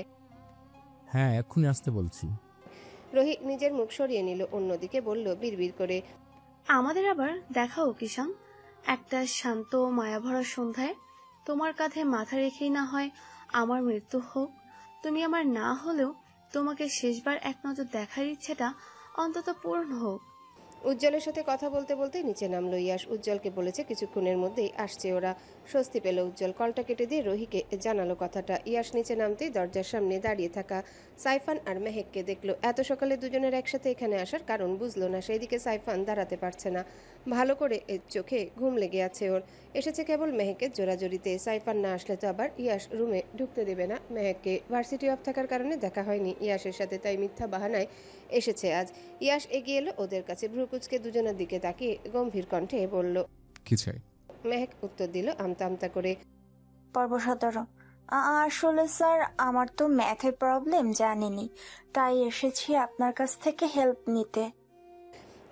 Speaker 10: হ্যাঁ, এক্ষুনি আসতে বলছি।
Speaker 2: রোহি নিজের মুখ সরিয়ে নিল অন্যদিকে, বলল বিড়বিড় করে,
Speaker 9: আমাদের আবার দেখা হোক ঈশান, একটা শান্ত মায়াভরা সন্ধ্যায় তোমার কাঁধে মাথা রেখেই না হয় আমার মৃত্যু হোক। তুমি আমার না হলেও তোমাকে শেষবার এক নজর দেখার ইচ্ছেটা অন্তত পূরণ হোক।
Speaker 2: উজ্জ্বলের সাথে কথা বলতে বলতে নিচে নামলো ইয়াস। উজ্জ্বলকে বলেছে কিছুক্ষণের মধ্যেই আসছে ওরা। স্বস্তি পেল উজ্জ্বল। কলটা কেটে দিয়ে রোহিকে জানালো কথাটা। ইয়াস নিচে নামতেই দরজার সামনে দাঁড়িয়ে থাকা সাইফান আর মেহেককে দেখলো। এত সকালে দুজনের একসাথে এখানে আসার কারণ বুঝলো না। সেইদিকে সাইফান দাঁড়াতে পারছে না, ভালো করে চোখে ঘুম লেগে আছে ওর। এসেছে কেবল মেহেকের জোরাজোরিতে। সাইফান না আসলে তো আবার ইয়াস রুমে ঢুকতে দেবে না মেহেককে। ভার্সিটি অফ থাকার কারণে দেখা হয়নি ইয়াসের সাথে, তাই মিথ্যা বাহানায় এসেছে আজ। ইয়াস এগিয়ে এলো ওদের কাছে। ভ্রুকুচকে দুজনের দিকে তাকিয়ে গম্ভীর কণ্ঠে বলল,
Speaker 8: কি চাই?
Speaker 2: মেহেক উত্তর দিল আমতা আমতা করে,
Speaker 4: পর্ব 17। আসলে স্যার, আমার তো ম্যাথের প্রবলেম জানেনি, তাই এসেছি আপনার কাছ থেকে হেল্প নিতে।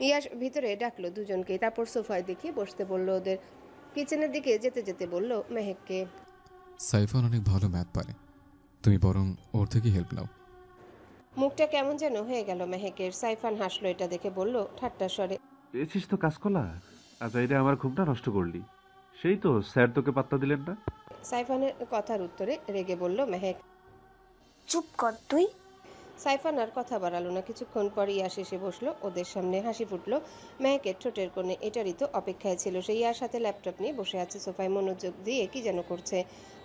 Speaker 2: ইয়াস ভিতরে ডাকলো দুজনকে, তারপর সোফায় দেখিয়ে বসতে বলল ওদের। কিচেনের দিকে যেতে যেতে বলল মেহেককে,
Speaker 8: সাইফান অনেক ভালো ম্যাথ পারে, তুমি বরং ওর থেকে হেল্প নাও।
Speaker 2: মুখটা কেমন যেন হয়ে গেল মেহেকের। সাইফান হাসলো এটা দেখে, বলল ঠাট্টা স্বরে,
Speaker 14: পেয়েছিস তো কাজকলা, আজ আইরে আমার ঘুমটা নষ্ট করলি। সেই তো স্যার তোকে পাত্তা দিলেন না।
Speaker 2: সাইফানের কথার উত্তরে রেগে বলল মেহেক,
Speaker 4: চুপ কর তুই।
Speaker 2: সাইফান আর কথা বাড়ালো না। কিছুক্ষণ পর ইয়াস এসে বসলো ওদের সামনে। হাসি ফুটলো মেহেকের ঠোঁটের কোণে। এটারই তো অপেক্ষায় ছিল সে। ইয়ার সাথে ল্যাপটপ নিয়ে বসে আছে সোফায়, মনোযোগ দিয়ে কি যেন করছে।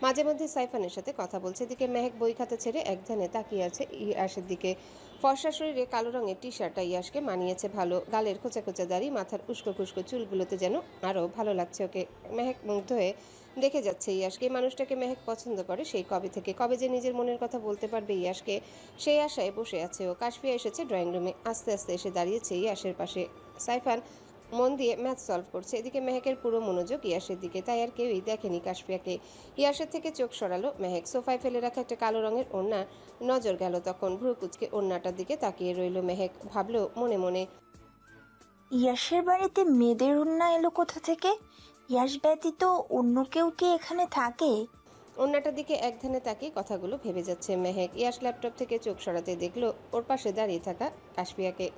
Speaker 2: মাঝে মধ্যে সাইফানের সাথে কথা বলছে। এদিকে মেহেক বই খাতা ছেড়ে এক ধ্যানে তাকিয়ে আছে ইয়াসের দিকে। ফর্সা শরীরে কালো রঙের টি শার্টটা ইয়াসকে মানিয়েছে ভালো। গালের খোঁচা খোঁচা দাড়ি, মাথার উস্কো খুস্কো চুলগুলোতে যেন আরও ভালো লাগছে ওকে। মেহেক মুগ্ধ হয়ে দেখে যাচ্ছে ইয়াসকে। মানুষটাকে মেহেক পছন্দ করে সেই কবে থেকে। কবে যে নিজের মনের কথা বলতে পারবে ইয়াসকে, সেই আশায় বসে আছে ও। কাশফিয়া এসেছে ড্রয়িং রুমে। আস্তে আস্তে এসে দাঁড়িয়েছে ইয়াসের পাশে। সাইফান মন দিয়ে ম্যাথ সলভ করছে। এদিকে মেহেকের পুরো মনোযোগ ইয়াসের দিকে, তাই আর কেউই দেখেনি কাশফিয়াকে। ইয়াসের থেকে চোখ সরালো মেহেক। সোফায় ফেলে রাখা একটা কালো রঙের ওড়না নজর গেল তখন। ভ্রুকুচকে ওড়নাটার দিকে তাকিয়ে রইল মেহেক। ভাবলো মনে মনে,
Speaker 4: ইয়াসের বাড়িতে মেয়েদের উন্না এলো কোথা থেকে? ইয়াস ব্যতীত অন্য কেউ কি এখানে থাকে?
Speaker 2: ওড়নাটার দিকে এক ধ্যানে তাকিয়ে কথাগুলো ভেবে যাচ্ছে মেহেক। ইয়াস ল্যাপটপ থেকে চোখ সরাতে দেখলো ওর পাশে দাঁড়িয়ে থাকা কাশফিয়াকে।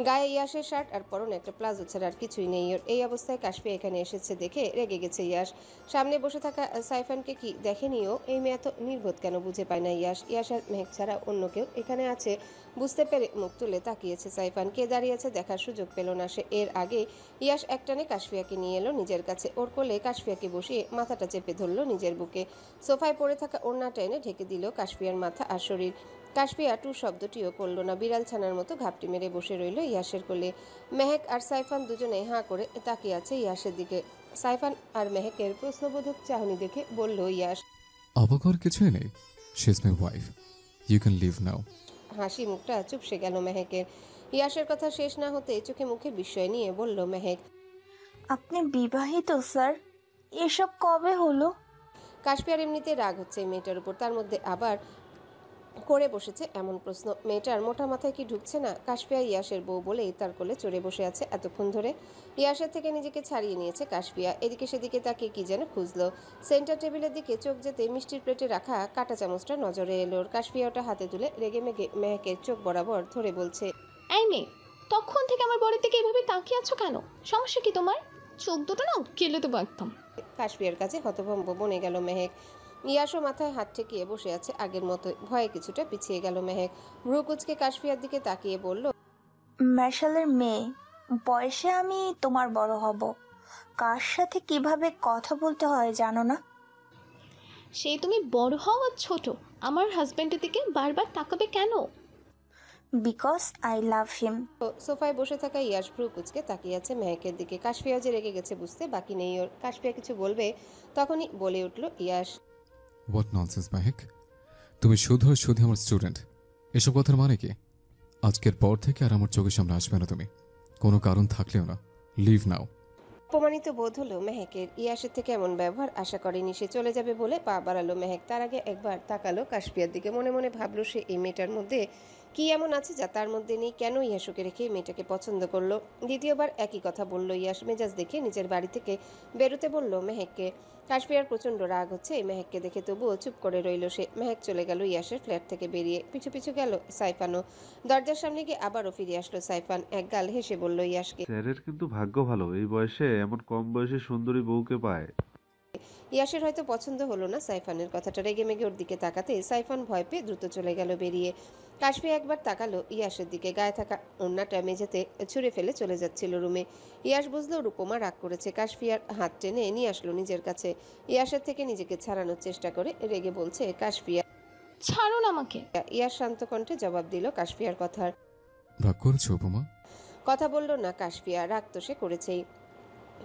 Speaker 2: গায়ে ইয়াসের শার্ট আর পরনে একটা প্লাজো ছাড়া আর কিছুই নেই ওর। এই অবস্থায় কাশফিয়া এখানে এসেছে দেখে রেগে গেছে ইয়াস। সামনে বসে থাকা সাইফানকে কি দেখেনিও? এই মেয়ে এত নির্বোধ কেন বুঝে পায় না ইয়াস। ইয়াস আর মেহেক ছাড়া অন্য কেউ এখানে আছে বুঝতে পেরে মুখ তুলে তাকিয়েছে সাইফান। কে দাঁড়িয়ে আছে দেখার সুযোগ পেল না সে। এর আগে ইয়াস একটানে কাশফিয়াকে নিয়ে এলো নিজের কাছে। ওর কোলে কাশফিয়াকে বসিয়ে মাথাটা চেপে ধরলো নিজের বুকে। সোফায় পড়ে থাকা ওড়নাটা এনে ঢেকে দিল কাশফিয়ার মাথা আর শরীর। কাশফিয়া টু শব্দটিও করল না। বিড়াল ছানার মতো ঘাপটি মেরে বসে রইল ইয়াসের কোলে। মেহেক আর সাইফান দুজনে হাঁ করে তাকিয়ে আছে ইয়াসের দিকে। সাইফান আর মেহেকের প্রশ্নবোধক চাহনি দেখে বলল ইয়াস,
Speaker 8: অবাক হওয়ার কিছুই নেই, she is my wife, you can leave now.
Speaker 2: হাসি মুখটা চুপসে গেল মেহেকের। ইয়াসের কথা শেষ না হতে চোখে মুখে বিস্ময় নিয়ে বলল মেহেক,
Speaker 4: আপনি বিবাহিত স্যার? এসব কবে হলো?
Speaker 2: কাশফিয়ার এমনিতে রাগ হচ্ছে এই মেয়েটার উপর, তার মধ্যে আবার করে বসেছে এমন প্রশ্ন। মেয়েটার মোটা মাথায় কি ঢুকছে না? কাশফিয়া ইয়াসের বউ বলেই তার কোলে চড়ে বসে আছে এতক্ষণ ধরে। ইয়াসের থেকে নিজেকে ছাড়িয়ে নিয়েছে কাশফিয়া। এদিকে সেদিকে তাকে কি যেন খুঁজলো। সেন্টার টেবিলের দিকে চোখ যেতে মিষ্টির প্লেটে রাখা কাঁটা চামচটা নজরে এলো। কাশফিয়া ওটা হাতে তুলে রেগে মেগে মেহেকের চোখ বরাবর ধরে বলছে,
Speaker 5: এই মেয়ে, তখন থেকে আমার বরের দিকে এভাবে তাকিয়ে আছো কেন? সমস্যা কি তোমার? চোখ দুটো না কেলে দেবো একদম।
Speaker 2: কাশফিয়ার কাছে হতভম্ব বনে গেল মেহেক। ইয়াসও মাথায় হাত ঠেকিয়ে বসে আছে আগের মতো। ভয়ে কিছুটা পিছিয়ে গেল মেহেক। ভ্রুকুচকে কাশফিয়ার দিকে তাকিয়ে বলল,
Speaker 4: মেশালের মেয়ে, বয়সে আমি তোমার বড় হব, কার সাথে কিভাবে কথা বলতে হয় জানো না?
Speaker 5: সেই তুমি বড় হও আর ছোট, আমার হাজবেন্ডের দিকে বারবার তাকাবে কেন?
Speaker 4: বিকজ আই লাভ হিম।
Speaker 2: সোফায় বসে থাকা ইয়াশ ভ্রু কুচকে তাকিয়ে আছে মেহেকের দিকে। কাশফিয়া যে রেগে গেছে বুঝতে বাকি নেই ওর। কাশফিয়া কিছু বলবে, তখনই বলে উঠল ইয়াশ,
Speaker 8: হোয়াট ননসেন্স মেহেক, তুমি শুধু আর শুধু আমার স্টুডেন্ট। এসব কথার মানে কি? আজকের পর থেকে আর আমার চোখের সামনে আসবে না তুমি, কোনো কারণ থাকলেও না। লিভ নাও।
Speaker 2: অপমানিত বোধ হলো মেহেকের। ইয়াশের থেকে এমন ব্যবহার আশা করেনি সে। চলে যাবে বলে পা বাড়ালো মেহেক। তার আগে একবার তাকালো কাশফিয়ার দিকে। মনে মনে ভাবলো সে এই মেয়েটার মধ্যে কি এমন আছে যা তার মধ্যে নেই। কেন ইয়াশকে রেখে মেয়েটাকে পছন্দ করলো? দ্বিতীয়বার একই কথা বলল ইয়াশ। মেজাজ দেখে নিজের বাড়ি থেকে বেরোতে বলল মেহেককে। কাশফিয়ার প্রচন্ড রাগ হচ্ছে এই মেহেককে দেখে, তবুও চুপ করে রইল সে। মেহেক চলে গেল ইয়াশের ফ্ল্যাট থেকে বেরিয়ে। পিছু পিছু গেল সাইফানও। দরজার সামনে গিয়ে আবারও ফিরে আসলো সাইফান। এক গাল হেসে বলল ইয়াশকে,
Speaker 14: স্যারের কিন্তু ভাগ্য ভালো, এই বয়সে এমন কম বয়সে সুন্দরী বউকে পায়।
Speaker 2: ইয়াশের হয়তো পছন্দ হলো না সাইফানের কথাটা। রেগে মেগে ওর দিকে তাকাতে সাইফান ভয় পেয়ে দ্রুত চলে গেল বেরিয়ে। কাশফিয়া একবার তাকালো ইয়াশের দিকে। গায়ে থাকা ওড়নাটা মেঝেতে ছুঁড়ে ফেলে চলে যাচ্ছিল রুমে। ইয়াশ বুঝলো রূপমা রাগ করেছে। কাশফিয়ার হাত টেনে নিয়ে আসলো নিজের কাছে। ইয়াশের থেকে নিজেকে ছাড়ানোর চেষ্টা করে রেগে বলছে কাশফিয়া,
Speaker 5: ছাড়ুন আমাকে।
Speaker 2: ইয়াশ শান্ত কণ্ঠে জবাব দিল কাশফিয়ার কথার।
Speaker 8: রাগ করেছো উপমা?
Speaker 2: কথা বলল না কাশফিয়া। রাগ তো সে করেছেই।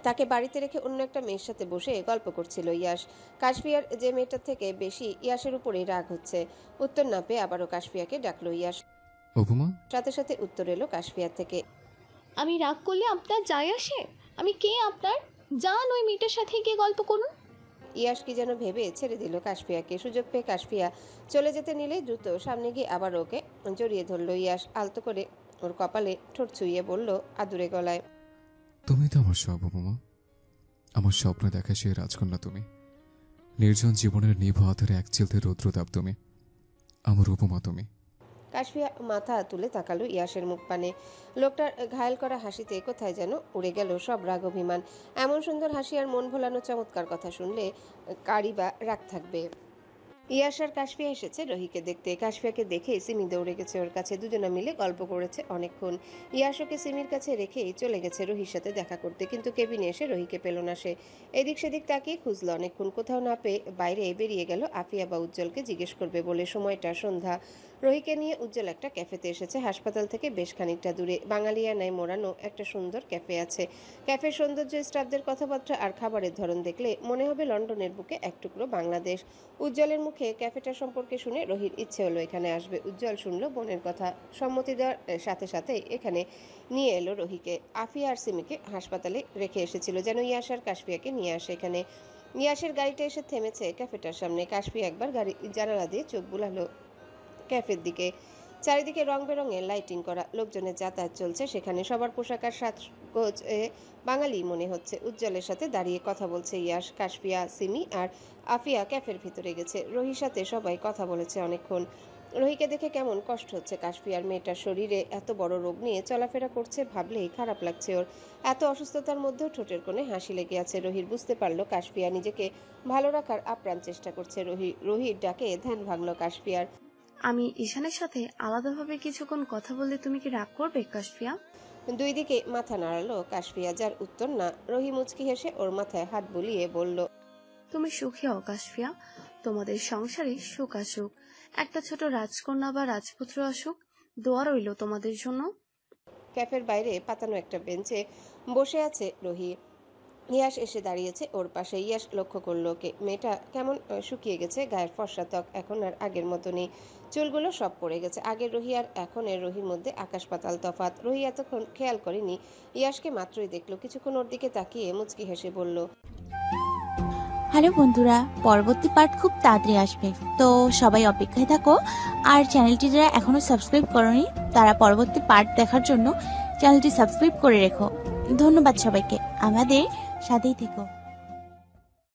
Speaker 2: তাকে বাড়িতে রেখে অন্য একটা মেয়ের সাথে বসে গল্প করছিল ইয়াশ। কাশফিয়ার যে মেয়েটার থেকে বেশি ইয়াশের উপরেই রাগ হচ্ছে। উত্তর না পেয়ে আবারও কাশফিয়াকে ডাকলো ইয়াশ।
Speaker 8: উপমা?
Speaker 2: সাথে সাথে উত্তর এলো কাশফিয়ার থেকে,
Speaker 5: আমি রাগ করলে আপনার যায় আসে? আমি কে আপনার? যান ওই মেয়েটার সাথে গিয়ে গল্প করুন।
Speaker 2: ইয়াশ কি যেন ভেবে ছেড়ে দিল কাশফিয়াকে। সুযোগ পেয়ে কাশফিয়া চলে যেতে নিলে দ্রুত সামনে গিয়ে আবার ওকে জড়িয়ে ধরলো ইয়াশ। আলতো করে ওর কপালে ঠোঁট ছুঁয়ে বলল আদুরে গলায়,
Speaker 8: তুমি তো আমার সব উপমা। আমার স্বপ্ন দেখা সেই রাজকন্যা তুমি। নির্জন জীবনের নিভু আধারে এক চিলতে রৌদ্রতাপ তুমি। আমার উপমা তুমি।
Speaker 2: কাশফিয়া মাথা তুলে তাকালো ইয়াশের মুখ পানে। লোকটার ঘায়েল করা হাসিতে কোথায় যেন উড়ে গেল সব রাগ অভিমান। এমন সুন্দর হাসি আর মন ভোলানো চমৎকার কথা শুনলে কারি বা রাগ থাকবে। ইয়াশ আর কাশফিয়া এসেছে রহিকে দেখতে। কাশফিয়াকে দেখে সিমি দৌড়ে গেছে ওর কাছে। দুজনে মিলে গল্প করেছে অনেকক্ষণ। ইয়াশ ওকে সিমির কাছে রেখেই চলে গেছে রহির সাথে দেখা করতে। কিন্তু কেবিনে এসে রহিকে পেল না সে। এদিক সেদিক তাকিয়ে খুঁজলো অনেকক্ষণ। কোথাও না পেয়ে বাইরে বেরিয়ে গেল আফিয়া বা উজ্জ্বলকে জিজ্ঞেস করবে বলে। সময়টা সন্ধ্যা। রহিকে নিয়ে উজ্জ্বল একটা ক্যাফেতে এসেছে। হাসপাতাল থেকে বেশ খানিকটা দূরে বাঙালিয়ানায় মোড়ানো একটা সুন্দর ক্যাফে আছে। ক্যাফের সৌন্দর্য, স্টাফদের কথাবার্তা আর খাবারের ধরন দেখলে মনে হবে লন্ডনের বুকে এক টুকরো বাংলাদেশ। উজ্জ্বলের মুখে ক্যাফেটা সম্পর্কে শুনে রহির ইচ্ছে হলো এখানে আসবে। উজ্জ্বল শুনলো বোনের কথা। সম্মতি দেওয়ার সাথে সাথে এখানে নিয়ে এলো রহিকে। আফিয়া আর সিমিকে হাসপাতালে রেখে এসেছিল যেন ইয়াশ আর কাশফিয়াকে নিয়ে আসে এখানে। ইয়াশের গাড়িটা এসে থেমেছে ক্যাফেটার সামনে। কাশফিয়া একবার গাড়ি জানালা দিয়ে চোখ বুলালো ক্যাফের দিকে। চারিদিকে রং বেরঙের লাইটিং করা, লোকজনের যাতায়াত চলছে সেখানে। সবার পোশাক আর সাজগোজ বাঙালি মনে হচ্ছে। উজ্জ্বলের সাথে দাঁড়িয়ে কথা বলছে ইয়াশ। কাশফিয়া, সিমি আর আফিয়া ক্যাফের ভিতরে গেছে। রহির সাথে সবাই কথা বলেছে অনেকক্ষণ। রহিকে দেখে কেমন কষ্ট হচ্ছে কাশফিয়ার। মেয়েটার শরীরে এত বড় রোগ নিয়ে চলাফেরা করছে ভাবলেই খারাপ লাগছে ওর। এত অসুস্থতার মধ্যেও ঠোঁটের কোণে হাসি লেগে আছে রহির। বুঝতে পারলো কাশফিয়া নিজেকে ভালো রাখার আপ্রাণ চেষ্টা করছে। রহির ডাকে ধ্যান ভাঙলো কাশফিয়ার।
Speaker 9: আমি ঈশানের সাথে আলাদাভাবে কিছুক্ষণ কথা বললে তুমি কি রাগ করবে কাশফিয়া?
Speaker 2: দুই দিকে মাথা নাড়ালো কাশফিয়া, যার উত্তর না। রহি মুচকি হেসে ওর মাথায় হাত বুলিয়ে বলল,
Speaker 9: তুমি সুখী হও কাশফিয়া, তোমাদের সংসারে সুখ আসুক, একটা ছোট রাজকন্যা বা রাজপুত্র আসুক, দোয়া রইল তোমাদের জন্য।
Speaker 2: ক্যাফের বাইরে পাতানো একটা বেঞ্চে বসে আছে রহি। ইয়াশ এসে দাঁড়িয়েছে ওর পাশে। ইয়াশ লক্ষ্য করলো ওকে। মেয়েটা কেমন শুকিয়ে গেছে, গায়ের ফর্সা ত্বক এখন আর আগের মতো নেই। চুলগুলো সব পড়ে গেছে। আগের রহি আর এখনের রহির মধ্যে আকাশ পাতাল তফাৎ। রহি এতক্ষণ খেয়াল করেনি। ইয়াশকে মাত্রই দেখলো। কিছুক্ষণ ওর দিকে তাকিয়ে মুচকি হেসে বলল,
Speaker 15: হ্যালো বন্ধুরা, পরবর্তী পার্ট খুব তাড়াতাড়ি আসবে, তো সবাই অপেক্ষায় থাকো। আর চ্যানেলটি যারা এখনো সাবস্ক্রাইব করোনি তারা পরবর্তী পার্ট দেখার জন্য চ্যানেলটি সাবস্ক্রাইব করে রেখো। ধন্যবাদ সবাইকে, আমাদের সাথেই থেকো।